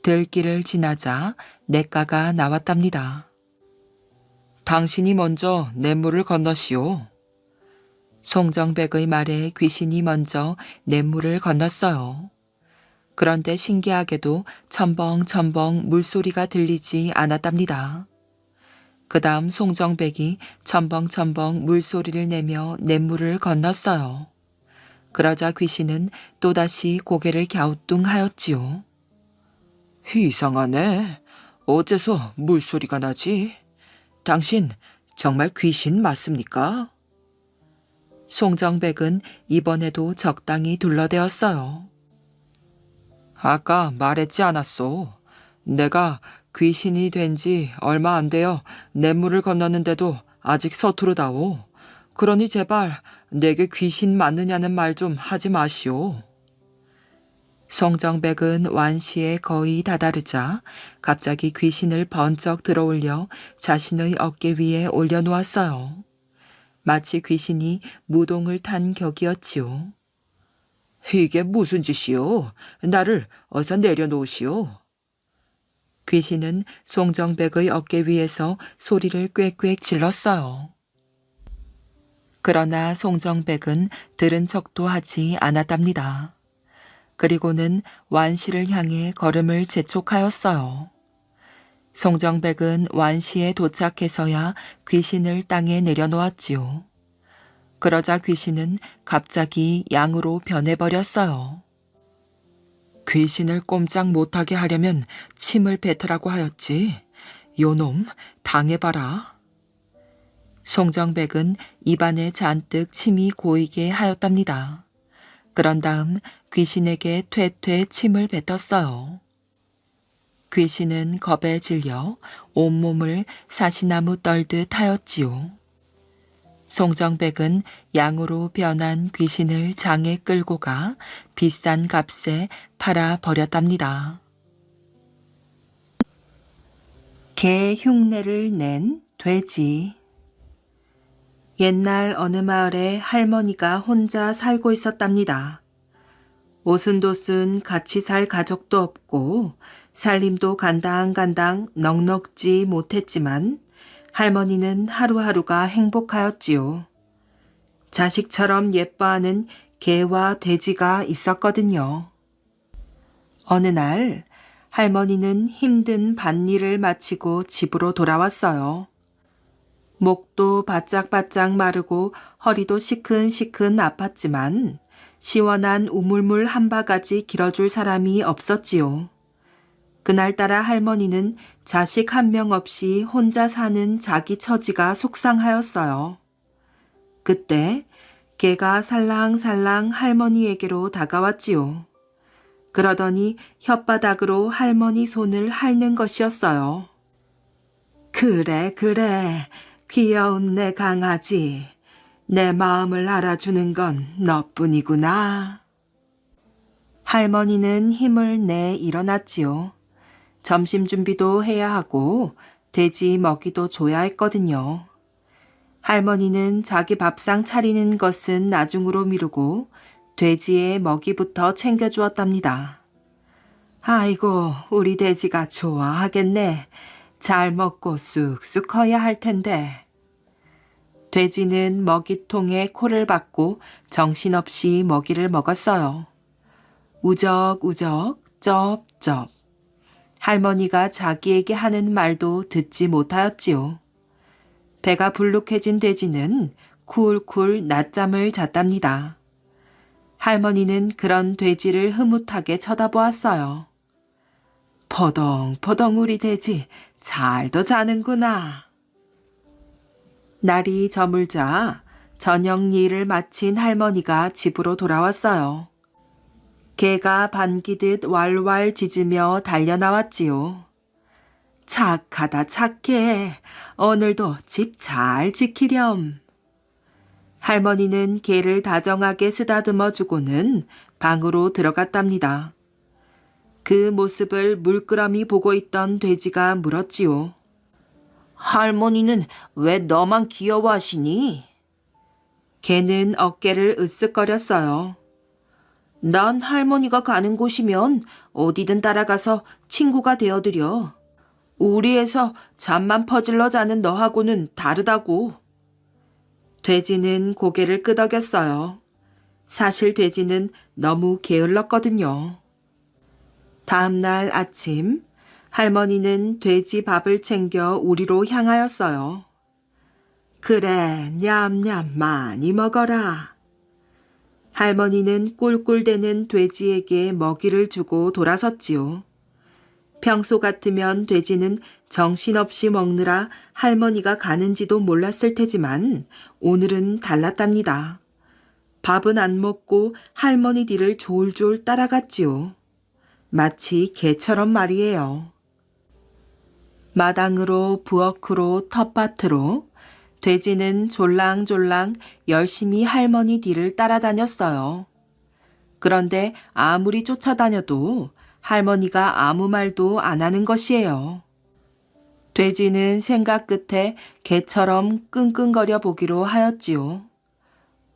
들길을 지나자 냇가가 나왔답니다. 당신이 먼저 냇물을 건너시오. 송정백의 말에 귀신이 먼저 냇물을 건넜어요. 그런데 신기하게도 첨벙첨벙 물소리가 들리지 않았답니다. 그 다음 송정백이 첨벙첨벙 물소리를 내며 냇물을 건넜어요. 그러자 귀신은 또다시 고개를 갸우뚱하였지요. 이상하네. 어째서 물소리가 나지? 당신 정말 귀신 맞습니까? 송정백은 이번에도 적당히 둘러대었어요. 아까 말했지 않았소. 내가 귀신이 된 지 얼마 안 되어 냇물을 건넜는데도 아직 서투르다오. 그러니 제발 내게 귀신 맞느냐는 말 좀 하지 마시오. 송정백은 완시에 거의 다다르자 갑자기 귀신을 번쩍 들어올려 자신의 어깨 위에 올려놓았어요. 마치 귀신이 무동을 탄 격이었지요. 이게 무슨 짓이오? 나를 어서 내려놓으시오. 귀신은 송정백의 어깨 위에서 소리를 꽥꽥 질렀어요. 그러나 송정백은 들은 척도 하지 않았답니다. 그리고는 완시를 향해 걸음을 재촉하였어요. 송정백은 완시에 도착해서야 귀신을 땅에 내려놓았지요. 그러자 귀신은 갑자기 양으로 변해버렸어요. 귀신을 꼼짝 못하게 하려면 침을 뱉으라고 하였지. 요놈 당해봐라. 송정백은 입안에 잔뜩 침이 고이게 하였답니다. 그런 다음 귀신에게 퇴퇴 침을 뱉었어요. 귀신은 겁에 질려 온몸을 사시나무 떨듯 하였지요. 송정백은 양으로 변한 귀신을 장에 끌고 가 비싼 값에 팔아 버렸답니다. 개 흉내를 낸 돼지. 옛날 어느 마을에 할머니가 혼자 살고 있었답니다. 오순도순 같이 살 가족도 없고 살림도 간당간당 넉넉지 못했지만 할머니는 하루하루가 행복하였지요. 자식처럼 예뻐하는 개와 돼지가 있었거든요. 어느 날 할머니는 힘든 밭일을 마치고 집으로 돌아왔어요. 목도 바짝바짝 마르고 허리도 시큰시큰 아팠지만 시원한 우물물 한 바가지 길어줄 사람이 없었지요. 그날따라 할머니는 자식 한 명 없이 혼자 사는 자기 처지가 속상하였어요. 그때 개가 살랑살랑 할머니에게로 다가왔지요. 그러더니 혓바닥으로 할머니 손을 핥는 것이었어요. 그래, 귀여운 내 강아지. 내 마음을 알아주는 건 너뿐이구나. 할머니는 힘을 내 일어났지요. 점심 준비도 해야 하고 돼지 먹이도 줘야 했거든요. 할머니는 자기 밥상 차리는 것은 나중으로 미루고 돼지의 먹이부터 챙겨주었답니다. 아이고, 우리 돼지가 좋아하겠네. 잘 먹고 쑥쑥 커야 할 텐데. 돼지는 먹이통에 코를 박고 정신없이 먹이를 먹었어요. 우적우적 쩝쩝. 할머니가 자기에게 하는 말도 듣지 못하였지요. 배가 불룩해진 돼지는 쿨쿨 낮잠을 잤답니다. 할머니는 그런 돼지를 흐뭇하게 쳐다보았어요. 포동포동 우리 돼지 잘도 자는구나. 날이 저물자 저녁 일을 마친 할머니가 집으로 돌아왔어요. 개가 반기듯 왈왈 짖으며 달려나왔지요. 착하다 착해. 오늘도 집 잘 지키렴. 할머니는 개를 다정하게 쓰다듬어 주고는 방으로 들어갔답니다. 그 모습을 물끄러미 보고 있던 돼지가 물었지요. 할머니는 왜 너만 귀여워하시니? 개는 어깨를 으쓱거렸어요. 난 할머니가 가는 곳이면 어디든 따라가서 친구가 되어드려. 우리에서 잠만 퍼질러 자는 너하고는 다르다고. 돼지는 고개를 끄덕였어요. 사실 돼지는 너무 게을렀거든요. 다음 날 아침 할머니는 돼지 밥을 챙겨 우리로 향하였어요. 그래, 냠냠 많이 먹어라. 할머니는 꿀꿀대는 돼지에게 먹이를 주고 돌아섰지요. 평소 같으면 돼지는 정신없이 먹느라 할머니가 가는지도 몰랐을 테지만 오늘은 달랐답니다. 밥은 안 먹고 할머니 뒤를 졸졸 따라갔지요. 마치 개처럼 말이에요. 마당으로 부엌으로 텃밭으로 돼지는 졸랑졸랑 열심히 할머니 뒤를 따라다녔어요. 그런데 아무리 쫓아다녀도 할머니가 아무 말도 안 하는 것이에요. 돼지는 생각 끝에 개처럼 끙끙거려 보기로 하였지요.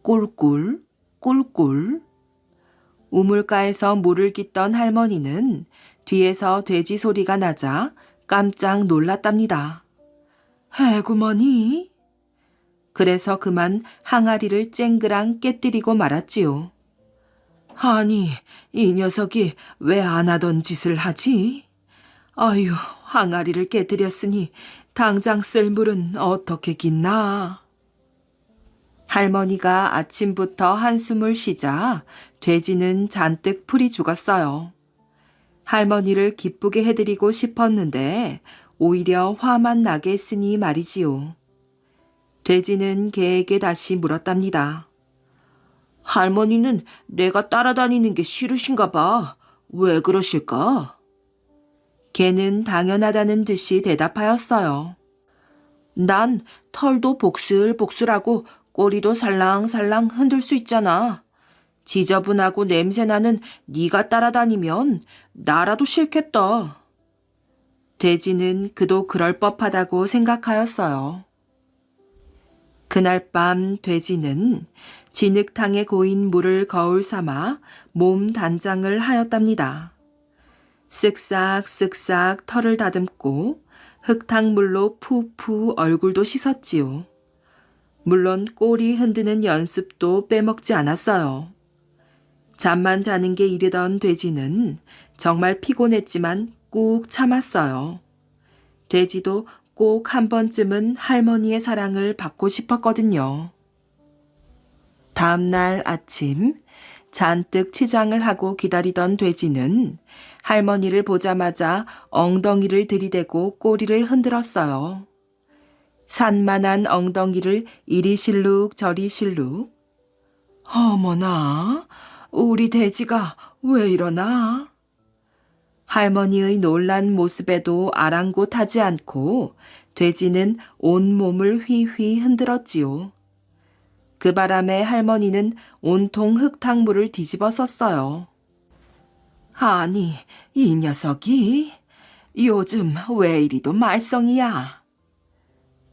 꿀꿀, 꿀꿀. 우물가에서 물을 깃던 할머니는 뒤에서 돼지 소리가 나자 깜짝 놀랐답니다. 해구머니? 그래서 그만 항아리를 쨍그랑 깨뜨리고 말았지요. 아니, 이 녀석이 왜 안 하던 짓을 하지? 아유, 항아리를 깨뜨렸으니 당장 쓸 물은 어떻게 깃나? 할머니가 아침부터 한숨을 쉬자 돼지는 잔뜩 풀이 죽었어요. 할머니를 기쁘게 해드리고 싶었는데 오히려 화만 나게 했으니 말이지요. 돼지는 개에게 다시 물었답니다. 할머니는 내가 따라다니는 게 싫으신가 봐. 왜 그러실까? 개는 당연하다는 듯이 대답하였어요. 난 털도 복슬복슬하고 꼬리도 살랑살랑 흔들 수 있잖아. 지저분하고 냄새나는 네가 따라다니면 나라도 싫겠다. 돼지는 그도 그럴 법하다고 생각하였어요. 그날 밤 돼지는 진흙탕에 고인 물을 거울 삼아 몸 단장을 하였답니다. 쓱싹쓱싹 털을 다듬고 흙탕물로 푸푸 얼굴도 씻었지요. 물론 꼬리 흔드는 연습도 빼먹지 않았어요. 잠만 자는 게 이르던 돼지는 정말 피곤했지만 꾹 참았어요. 돼지도 꼭 한 번쯤은 할머니의 사랑을 받고 싶었거든요. 다음 날 아침 잔뜩 치장을 하고 기다리던 돼지는 할머니를 보자마자 엉덩이를 들이대고 꼬리를 흔들었어요. 산만한 엉덩이를 이리 실룩 저리 실룩. 어머나, 우리 돼지가 왜 이러나? 할머니의 놀란 모습에도 아랑곳하지 않고 돼지는 온몸을 휘휘 흔들었지요. 그 바람에 할머니는 온통 흙탕물을 뒤집어 썼어요. 아니, 이 녀석이 요즘 왜 이리도 말썽이야?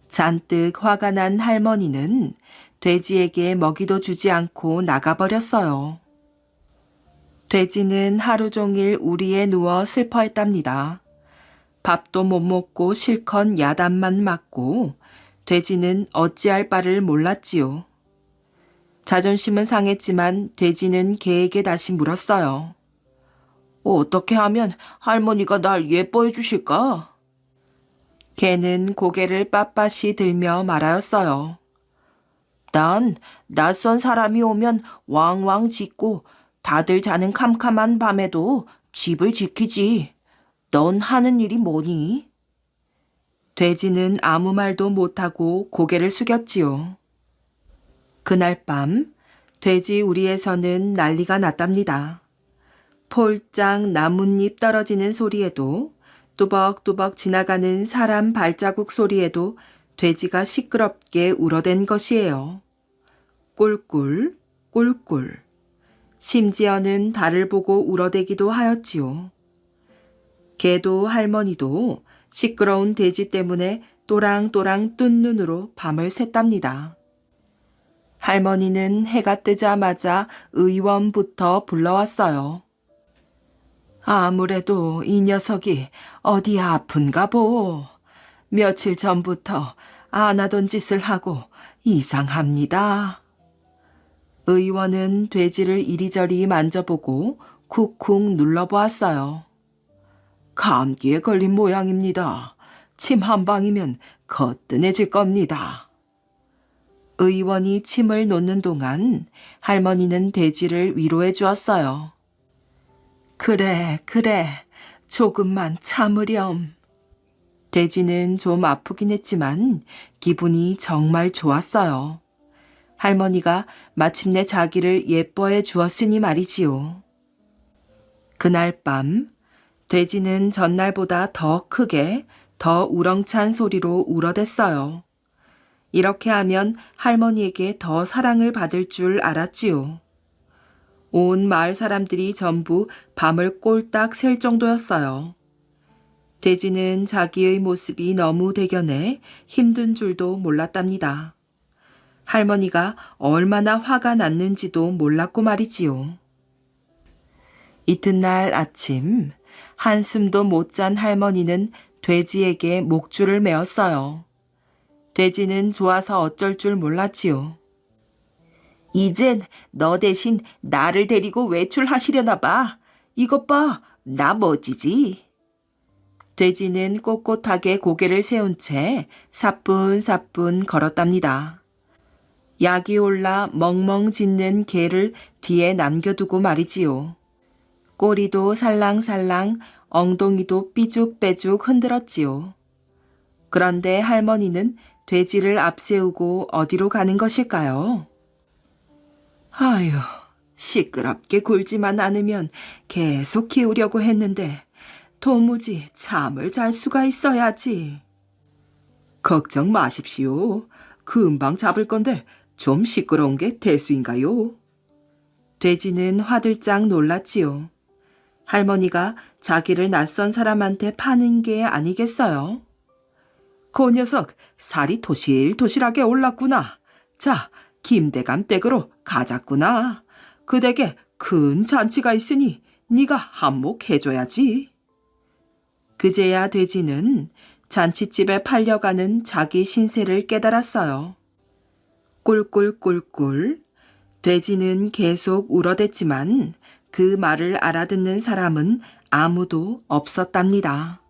잔뜩 화가 난 할머니는 돼지에게 먹이도 주지 않고 나가버렸어요. 돼지는 하루 종일 우리에 누워 슬퍼했답니다. 밥도 못 먹고 실컷 야단만 맞고 돼지는 어찌할 바를 몰랐지요. 자존심은 상했지만 돼지는 개에게 다시 물었어요. 어떻게 하면 할머니가 날 예뻐해 주실까? 개는 고개를 빳빳이 들며 말하였어요. 난 낯선 사람이 오면 왕왕 짖고 다들 자는 캄캄한 밤에도 집을 지키지. 넌 하는 일이 뭐니? 돼지는 아무 말도 못하고 고개를 숙였지요. 그날 밤 돼지 우리에서는 난리가 났답니다. 폴짝 나뭇잎 떨어지는 소리에도 뚜벅뚜벅 지나가는 사람 발자국 소리에도 돼지가 시끄럽게 울어댄 것이에요. 꿀꿀 꿀꿀. 심지어는 달을 보고 울어대기도 하였지요. 개도 할머니도 시끄러운 돼지 때문에 또랑또랑 뜬 눈으로 밤을 샜답니다. 할머니는 해가 뜨자마자 의원부터 불러왔어요. 아무래도 이 녀석이 어디 아픈가 보. 며칠 전부터 안 하던 짓을 하고 이상합니다. 의원은 돼지를 이리저리 만져보고 쿡쿡 눌러보았어요. 감기에 걸린 모양입니다. 침 한 방이면 거뜬해질 겁니다. 의원이 침을 놓는 동안 할머니는 돼지를 위로해 주었어요. 그래, 조금만 참으렴. 돼지는 좀 아프긴 했지만 기분이 정말 좋았어요. 할머니가 마침내 자기를 예뻐해 주었으니 말이지요. 그날 밤 돼지는 전날보다 더 크게 더 우렁찬 소리로 울어댔어요. 이렇게 하면 할머니에게 더 사랑을 받을 줄 알았지요. 온 마을 사람들이 전부 밤을 꼴딱 샐 정도였어요. 돼지는 자기의 모습이 너무 대견해 힘든 줄도 몰랐답니다. 할머니가 얼마나 화가 났는지도 몰랐고 말이지요. 이튿날 아침 한숨도 못 잔 할머니는 돼지에게 목줄을 메었어요. 돼지는 좋아서 어쩔 줄 몰랐지요. 이젠 너 대신 나를 데리고 외출하시려나 봐. 이것 봐, 나 멋지지? 돼지는 꼿꼿하게 고개를 세운 채 사뿐사뿐 걸었답니다. 약이 올라 멍멍 짖는 개를 뒤에 남겨두고 말이지요. 꼬리도 살랑살랑, 엉덩이도 삐죽빼죽 흔들었지요. 그런데 할머니는 돼지를 앞세우고 어디로 가는 것일까요? 아유, 시끄럽게 굴지만 않으면 계속 키우려고 했는데 도무지 잠을 잘 수가 있어야지. 걱정 마십시오. 금방 잡을 건데 좀 시끄러운 게 대수인가요? 돼지는 화들짝 놀랐지요. 할머니가 자기를 낯선 사람한테 파는 게 아니겠어요? 그 녀석 살이 도실도실하게 올랐구나. 자, 김대감 댁으로 가자꾸나. 그 댁에 큰 잔치가 있으니 네가 한몫해줘야지. 그제야 돼지는 잔치집에 팔려가는 자기 신세를 깨달았어요. 꿀꿀꿀꿀. 돼지는 계속 울어댔지만 그 말을 알아듣는 사람은 아무도 없었답니다.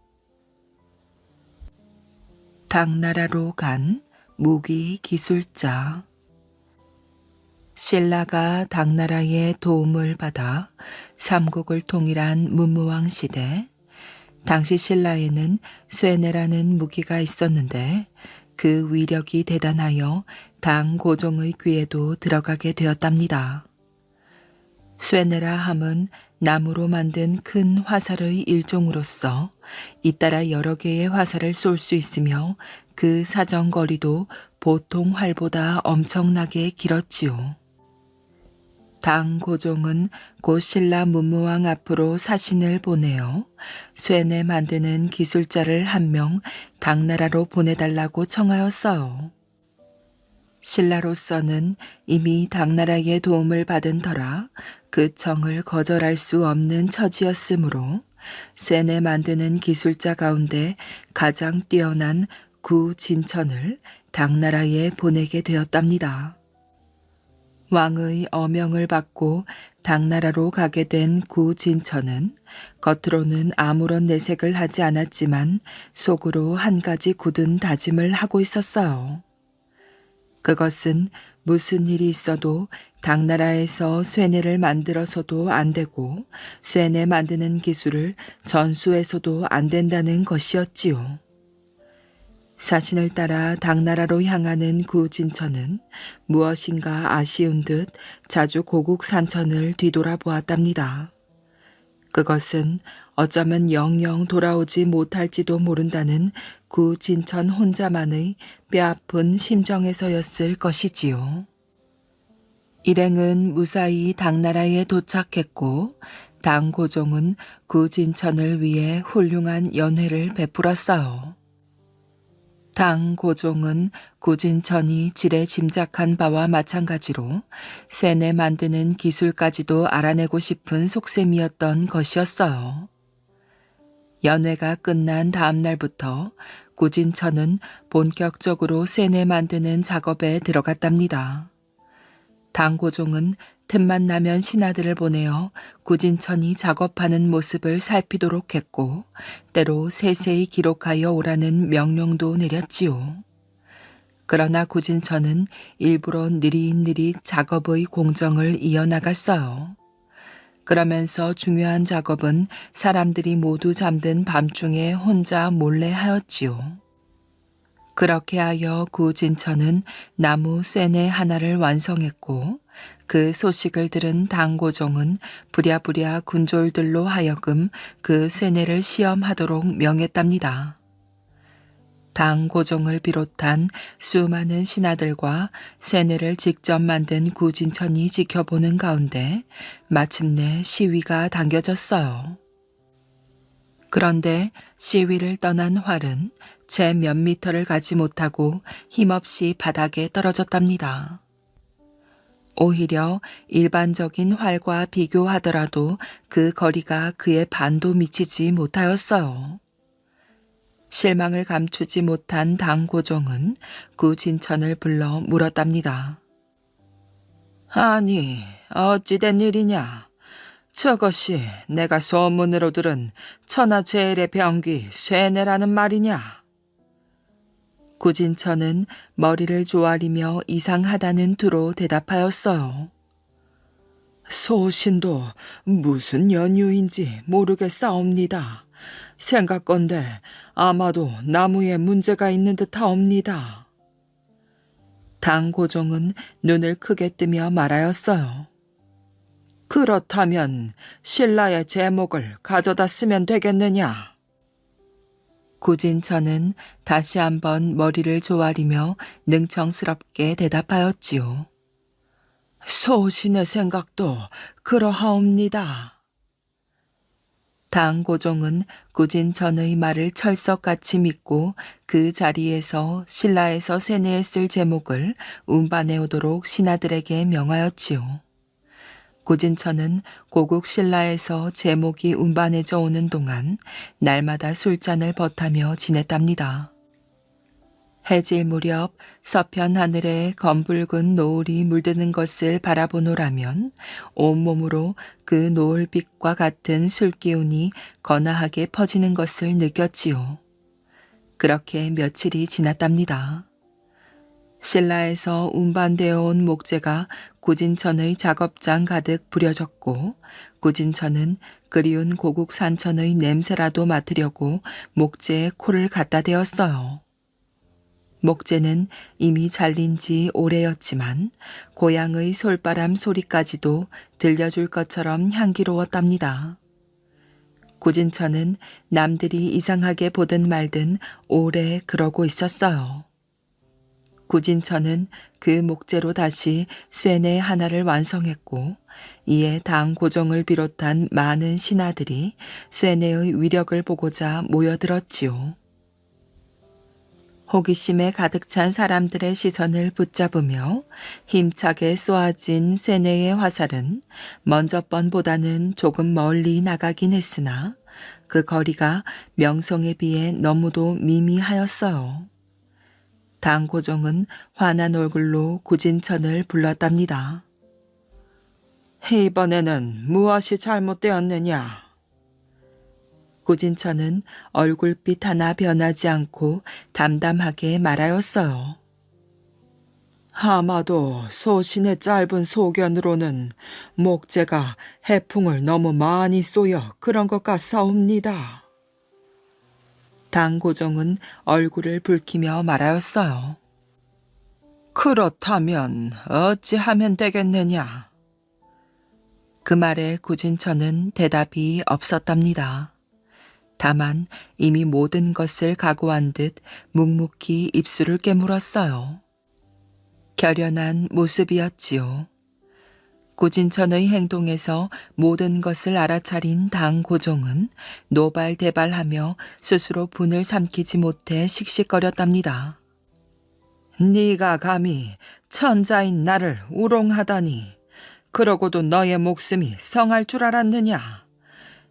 당나라로 간 무기 기술자. 신라가 당나라의 도움을 받아 삼국을 통일한 문무왕 시대, 당시 신라에는 쇠뇌라는 무기가 있었는데 그 위력이 대단하여 당 고종의 귀에도 들어가게 되었답니다. 쇠뇌라 함은 나무로 만든 큰 화살의 일종으로서 잇따라 여러 개의 화살을 쏠 수 있으며 그 사정거리도 보통 활보다 엄청나게 길었지요. 당 고종은 고 신라 문무왕 앞으로 사신을 보내어 쇠뇌 만드는 기술자를 한 명 당나라로 보내달라고 청하였어요. 신라로서는 이미 당나라의 도움을 받은 터라 그 청을 거절할 수 없는 처지였으므로 쇠뇌 만드는 기술자 가운데 가장 뛰어난 구 진천을 당나라에 보내게 되었답니다. 왕의 어명을 받고 당나라로 가게 된 구 진천은 겉으로는 아무런 내색을 하지 않았지만 속으로 한 가지 굳은 다짐을 하고 있었어요. 그것은 무슨 일이 있어도 당나라에서 쇠뇌를 만들어서도 안 되고 쇠뇌 만드는 기술을 전수해서도 안 된다는 것이었지요. 사신을 따라 당나라로 향하는 구 진천은 무엇인가 아쉬운 듯 자주 고국 산천을 뒤돌아보았답니다. 그것은 어쩌면 영영 돌아오지 못할지도 모른다는 구 진천 혼자만의 뼈아픈 심정에서였을 것이지요. 일행은 무사히 당나라에 도착했고 당 고종은 구 진천을 위해 훌륭한 연회를 베풀었어요. 당 고종은 구진천이 지레 짐작한 바와 마찬가지로 쇠뇌 만드는 기술까지도 알아내고 싶은 속셈이었던 것이었어요. 연회가 끝난 다음 날부터 구진천은 본격적으로 쇠뇌 만드는 작업에 들어갔답니다. 당 고종은 틈만 나면 신하들을 보내어 구진천이 작업하는 모습을 살피도록 했고 때로 세세히 기록하여 오라는 명령도 내렸지요. 그러나 구진천은 일부러 느릿느릿 작업의 공정을 이어나갔어요. 그러면서 중요한 작업은 사람들이 모두 잠든 밤중에 혼자 몰래 하였지요. 그렇게 하여 구진천은 나무 쇠뇌 하나를 완성했고 그 소식을 들은 당고종은 부랴부랴 군졸들로 하여금 그 쇠뇌를 시험하도록 명했답니다. 당고종을 비롯한 수많은 신하들과 쇠뇌를 직접 만든 구진천이 지켜보는 가운데 마침내 시위가 당겨졌어요. 그런데 시위를 떠난 활은 채 몇 미터를 가지 못하고 힘없이 바닥에 떨어졌답니다. 오히려 일반적인 활과 비교하더라도 그 거리가 그의 반도 미치지 못하였어요. 실망을 감추지 못한 당고종은 구진천을 불러 물었답니다. 아니, 어찌된 일이냐? 저것이 내가 소문으로 들은 천하제일의 병귀 쇠뇌라는 말이냐? 구진천은 머리를 조아리며 이상하다는 투로 대답하였어요. 소신도 무슨 연유인지 모르겠사옵니다. 생각건대 아마도 나무에 문제가 있는 듯하옵니다. 당고종은 눈을 크게 뜨며 말하였어요. 그렇다면 신라의 제목을 가져다 쓰면 되겠느냐? 구진천은 다시 한번 머리를 조아리며 능청스럽게 대답하였지요. 소신의 생각도 그러하옵니다. 당고종은 구진천의 말을 철석같이 믿고 그 자리에서 신라에서 세뇌에 쓸 제목을 운반해 오도록 신하들에게 명하였지요. 구진천은 고국 신라에서 제목이 운반해져 오는 동안 날마다 술잔을 벗하며 지냈답니다. 해질 무렵 서편 하늘에 검붉은 노을이 물드는 것을 바라보노라면 온몸으로 그 노을빛과 같은 술기운이 거나하게 퍼지는 것을 느꼈지요. 그렇게 며칠이 지났답니다. 신라에서 운반되어 온 목재가 구진천의 작업장 가득 부려졌고 구진천은 그리운 고국 산천의 냄새라도 맡으려고 목재에 코를 갖다 대었어요. 목재는 이미 잘린 지 오래였지만 고향의 솔바람 소리까지도 들려줄 것처럼 향기로웠답니다. 구진천은 남들이 이상하게 보든 말든 오래 그러고 있었어요. 구진천은 그 목재로 다시 쇠뇌 하나를 완성했고 이에 당고종을 비롯한 많은 신하들이 쇠뇌의 위력을 보고자 모여들었지요. 호기심에 가득 찬 사람들의 시선을 붙잡으며 힘차게 쏘아진 쇠뇌의 화살은 먼저 번보다는 조금 멀리 나가긴 했으나 그 거리가 명성에 비해 너무도 미미하였어요. 당고종은 환한 얼굴로 구진천을 불렀답니다. 이번에는 무엇이 잘못되었느냐? 구진천은 얼굴빛 하나 변하지 않고 담담하게 말하였어요. 아마도 소신의 짧은 소견으로는 목재가 해풍을 너무 많이 쏘여 그런 것 같사옵니다. 당고종은 얼굴을 붉히며 말하였어요. 그렇다면 어찌하면 되겠느냐? 그 말에 구진천은 대답이 없었답니다. 다만 이미 모든 것을 각오한 듯 묵묵히 입술을 깨물었어요. 결연한 모습이었지요. 구진천의 행동에서 모든 것을 알아차린 당고종은 노발대발하며 스스로 분을 삼키지 못해 씩씩거렸답니다. 네가 감히 천자인 나를 우롱하다니. 그러고도 너의 목숨이 성할 줄 알았느냐?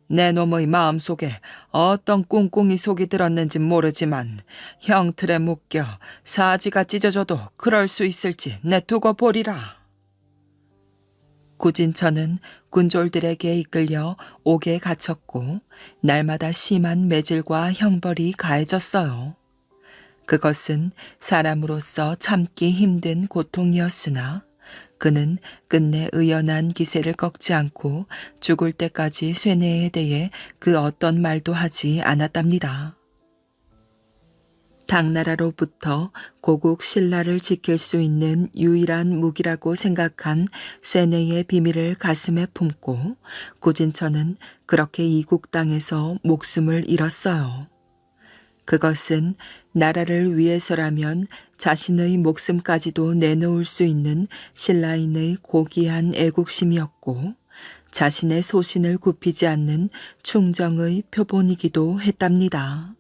내 놈의 마음속에 어떤 꿍꿍이 속이 들었는지 모르지만 형틀에 묶여 사지가 찢어져도 그럴 수 있을지 내두고 보리라. 구진천은 군졸들에게 이끌려 옥에 갇혔고 날마다 심한 매질과 형벌이 가해졌어요. 그것은 사람으로서 참기 힘든 고통이었으나 그는 끝내 의연한 기세를 꺾지 않고 죽을 때까지 쇠뇌에 대해 그 어떤 말도 하지 않았답니다. 당나라로부터 고국 신라를 지킬 수 있는 유일한 무기라고 생각한 쇠뇌의 비밀을 가슴에 품고 구진천은 그렇게 이국 땅에서 목숨을 잃었어요. 그것은 나라를 위해서라면 자신의 목숨까지도 내놓을 수 있는 신라인의 고귀한 애국심이었고 자신의 소신을 굽히지 않는 충정의 표본이기도 했답니다.